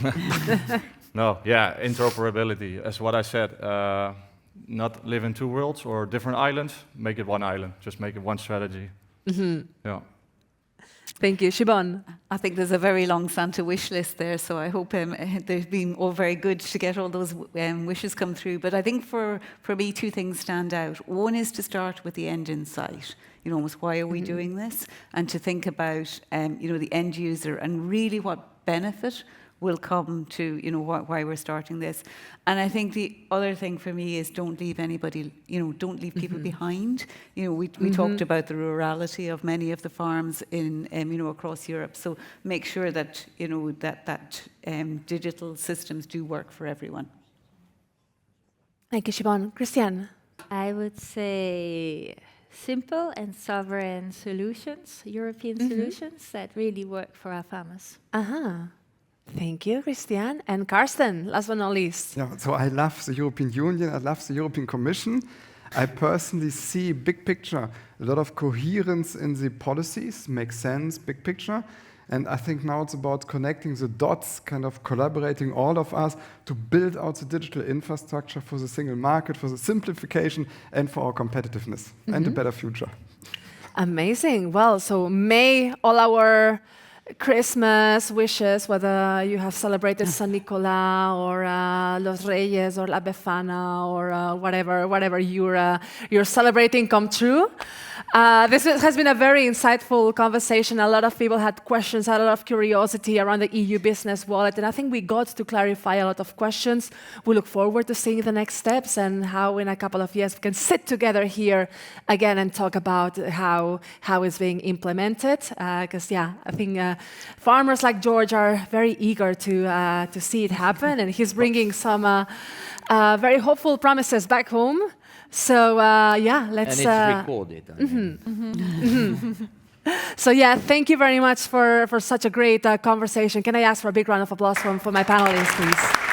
No, yeah, interoperability. As what I said, not live in two worlds or different islands. Make it one island. Just make it one strategy. Yeah. Thank you. Siobhan? I think there's a very long Santa wish list there, so I hope they've been all very good to get all those wishes come through. But I think for me, two things stand out. One is to start with the end in sight. You know, almost why are we doing this? And to think about, the end user and really what benefit will come to, why we're starting this. And I think the other thing for me is don't leave anybody, don't leave people behind. We talked about the rurality of many of the farms in, across Europe. So make sure that, that digital systems do work for everyone. Thank you, Siobhan. Christian? I would say simple and sovereign solutions, European solutions that really work for our farmers. Thank you, Christian. And Karsten, last but not least. Yeah, so I love the European Union, I love the European Commission. I personally see big picture, a lot of coherence in the policies, makes sense, big picture. And I think now it's about connecting the dots, kind of collaborating all of us to build out the digital infrastructure for the single market, for the simplification, and for our competitiveness and a better future. Amazing. Well, so may all our Christmas wishes, whether you have celebrated San Nicola or Los Reyes or La Befana or whatever you're celebrating, come true. This has been a very insightful conversation. A lot of people had questions, had a lot of curiosity around the EU business wallet, and I think we got to clarify a lot of questions. We look forward to seeing the next steps and how in a couple of years we can sit together here again and talk about how it's being implemented. Because I think farmers like George are very eager to see it happen, and he's bringing some very hopeful promises back home. So let's. And it's recorded. So thank you very much for such a great conversation. Can I ask for a big round of applause for my panelists, please?